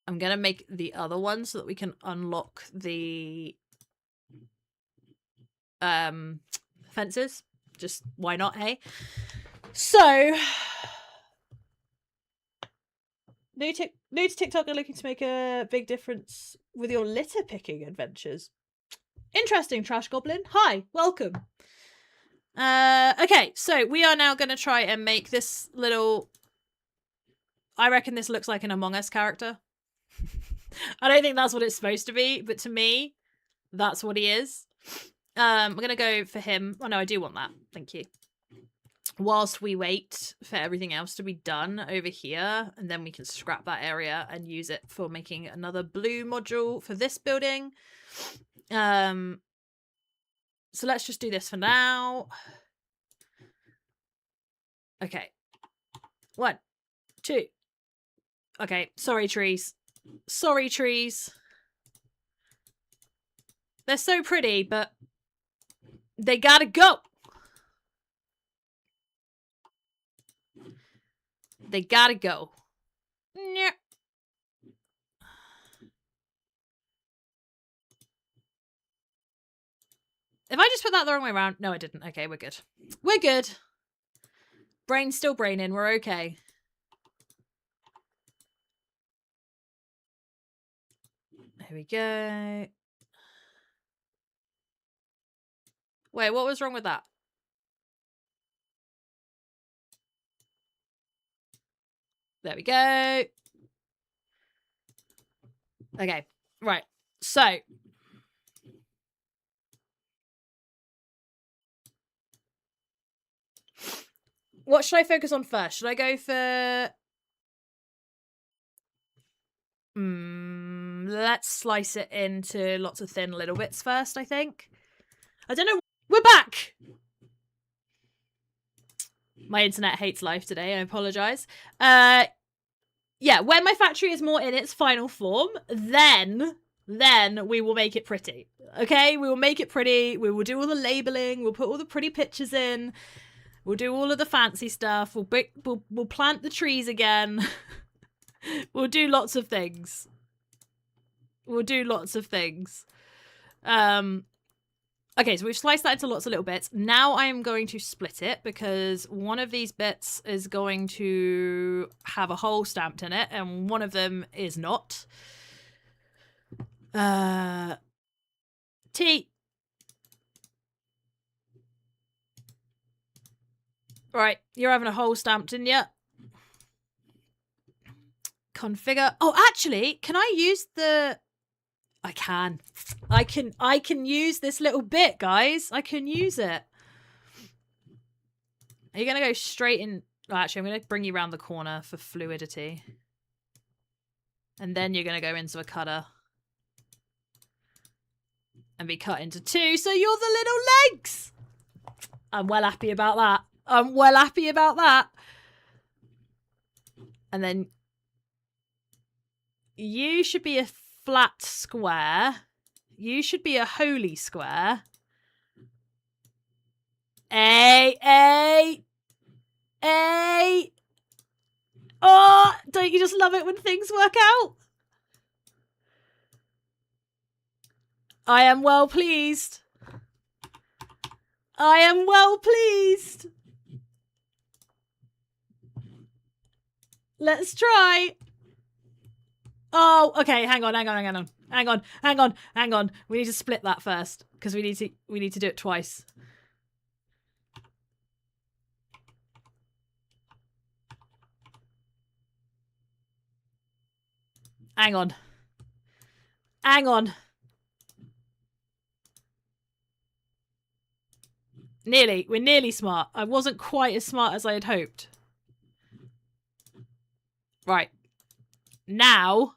I'm going to make the other one so that we can unlock the fences. Just why not, hey? So, new to TikTok are looking to make a big difference with your litter picking adventures. Interesting, Trash Goblin. Hi, welcome. Okay, so we are now going to try and make this little... I reckon this looks like an Among Us character. I don't think that's what it's supposed to be, but to me, that's what he is. We're going to go for him. Oh, no, I do want that. Thank you. Whilst we wait for everything else to be done over here, and then we can scrap that area and use it for making another blue module for this building. So let's just do this for now. Okay. 1, 2. Okay, sorry, trees. Sorry, trees. They're so pretty, but they gotta go. They gotta go. Yeah. If I just put that the wrong way around. No, I didn't. Okay, we're good. We're good. Brain's still braining. We're okay. Here we go. Wait, what was wrong with that? There we go. Okay, right. So, what should I focus on first? Should I go for... let's slice it into lots of thin little bits first, I think. I don't know. We're back! My internet hates life today. I apologize. Yeah, when my factory is more in its final form, then we will make it pretty. Okay? We will make it pretty. We will do all the labeling. We'll put all the pretty pictures in. We'll do all of the fancy stuff. We'll plant the trees again. We'll do lots of things. We'll do lots of things. Okay, so we've sliced that into lots of little bits. Now I am going to split it because one of these bits is going to have a hole stamped in it and one of them is not. T. Right, you're having a hole stamped in you. Configure. Oh, actually, can I use the... I can use this little bit, guys. I can use it. Are you going to go straight in? Oh, actually, I'm going to bring you around the corner for fluidity. And then you're going to go into a cutter. And be cut into two, so you're the little legs! I'm well happy about that. I'm well happy about that. And then you should be a flat square. You should be a holy square. A. Oh, don't you just love it when things work out? I am well pleased. I am well pleased. Let's try. Oh, okay. Hang on. We need to split that first because we need to do it twice. Hang on. Nearly. We're nearly smart. I wasn't quite as smart as I had hoped. Right. Now,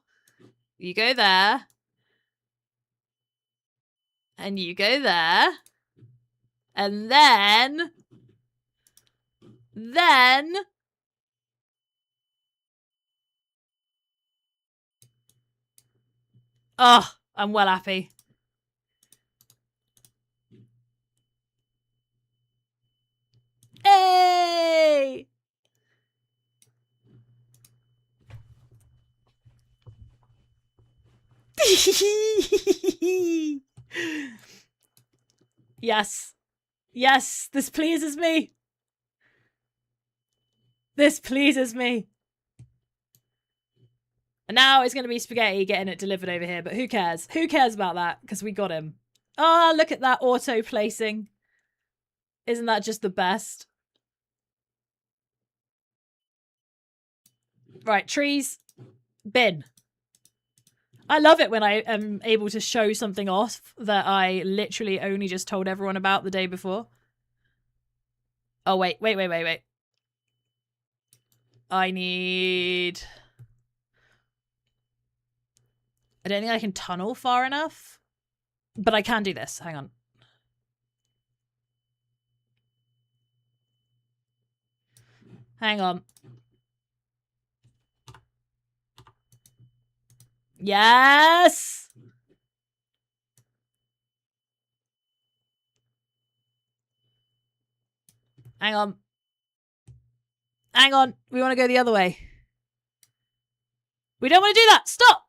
you go there. And you go there. And then... Oh, I'm well happy. Hey! Yes. Yes, this pleases me. This pleases me. And now it's going to be spaghetti getting it delivered over here, but who cares? Who cares about that? Because we got him. Oh, look at that auto placing. Isn't that just the best? Right, trees. Bin. I love it when I am able to show something off that I literally only just told everyone about the day before. Oh, wait. I don't think I can tunnel far enough, but I can do this. Hang on. Hang on. Yes! Hang on. Hang on. We want to go the other way. We don't want to do that. Stop!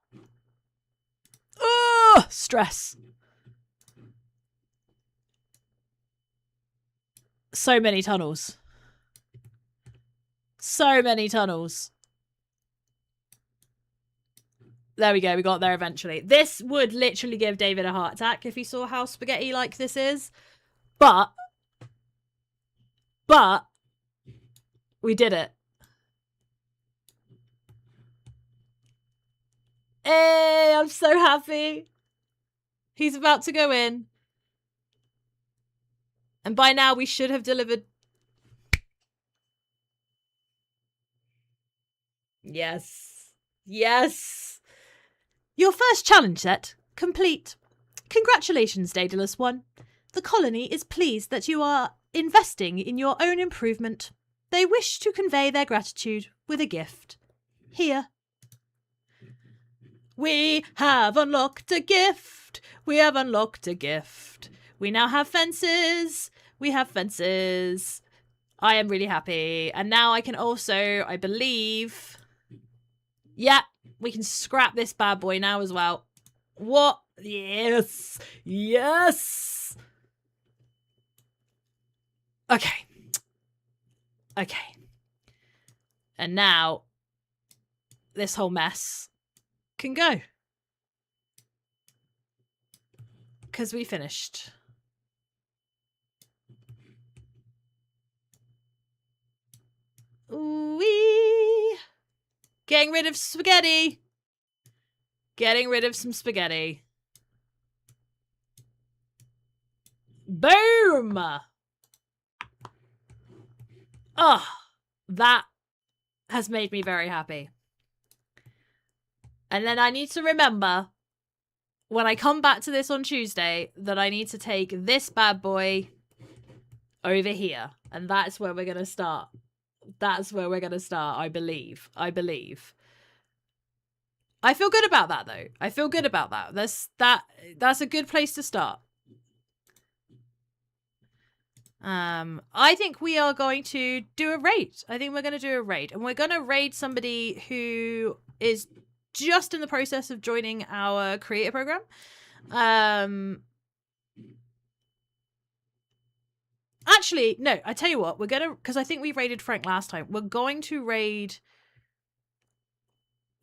Oh, stress. So many tunnels. So many tunnels. There we go. We got there eventually. This would literally give David a heart attack if he saw how spaghetti-like this is. But we did it. Hey, I'm so happy. He's about to go in. And by now we should have delivered. Yes. Yes. Your first challenge set complete. Congratulations, Daedalus 1. The colony is pleased that you are investing in your own improvement. They wish to convey their gratitude with a gift. Here. We have unlocked a gift. We have unlocked a gift. We now have fences. We have fences. I am really happy. And now I can also, I believe... Yeah, we can scrap this bad boy now as well. What? Yes. Yes. Okay. Okay. And now this whole mess can go. Because we finished. Ooh-wee. Getting rid of spaghetti. Getting rid of some spaghetti. Boom! Oh, that has made me very happy. And then I need to remember, when I come back to this on Tuesday, that I need to take this bad boy over here. And that's where we're going to start. That's where we're going to start, I believe. I believe. I feel good about that, though. I feel good about that. That's a good place to start. I think we are going to do a raid. I think we're going to do a raid. And we're going to raid somebody who is just in the process of joining our creator program. Actually, no, I tell you what, we're going to, because I think we raided Frank last time. We're going to raid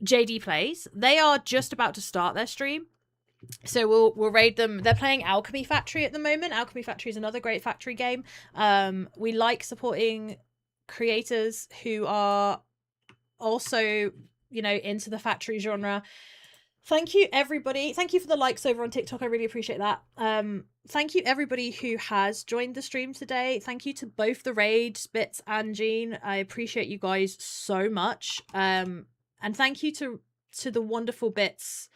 JD Plays. They are just about to start their stream. So we'll raid them. They're playing Alchemy Factory at the moment. Alchemy Factory is another great factory game. We like supporting creators who are also, you know, into the factory genre. Thank you, everybody. Thank you for the likes over on TikTok. I really appreciate that. Thank you, everybody who has joined the stream today. Thank you to both the raid, Spitz and Jean. I appreciate you guys so much. And thank you to the wonderful Bits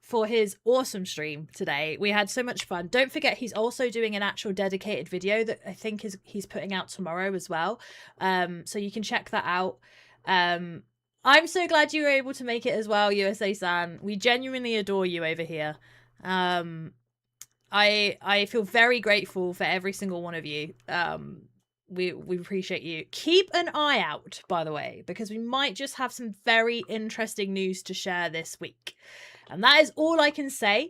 for his awesome stream today. We had so much fun. Don't forget, he's also doing an actual dedicated video that I think he's putting out tomorrow as well. So you can check that out. I'm so glad you were able to make it as well, USA-san. We genuinely adore you over here. I feel very grateful for every single one of you. We appreciate you. Keep an eye out, by the way, because we might just have some very interesting news to share this week. And that is all I can say.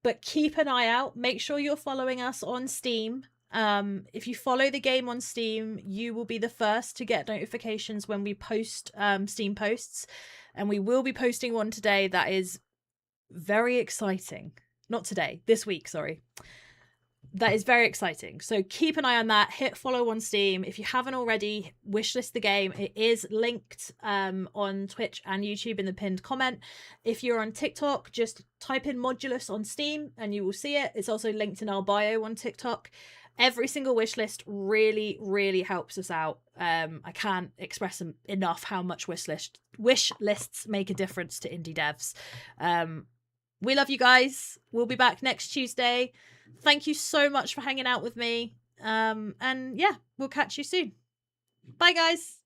But keep an eye out. Make sure you're following us on Steam. If you follow the game on Steam, you will be the first to get notifications when we post Steam posts. And we will be posting one today that is very exciting. Not today, this week, sorry. That is very exciting. So keep an eye on that. Hit follow on Steam. If you haven't already, wishlist the game. It is linked on Twitch and YouTube in the pinned comment. If you're on TikTok, just type in Modulus on Steam and you will see it. It's also linked in our bio on TikTok. Every single wishlist really, really helps us out. I can't express enough how much wish lists make a difference to indie devs. We love you guys. We'll be back next Tuesday. Thank you so much for hanging out with me. And yeah, we'll catch you soon. Bye, guys.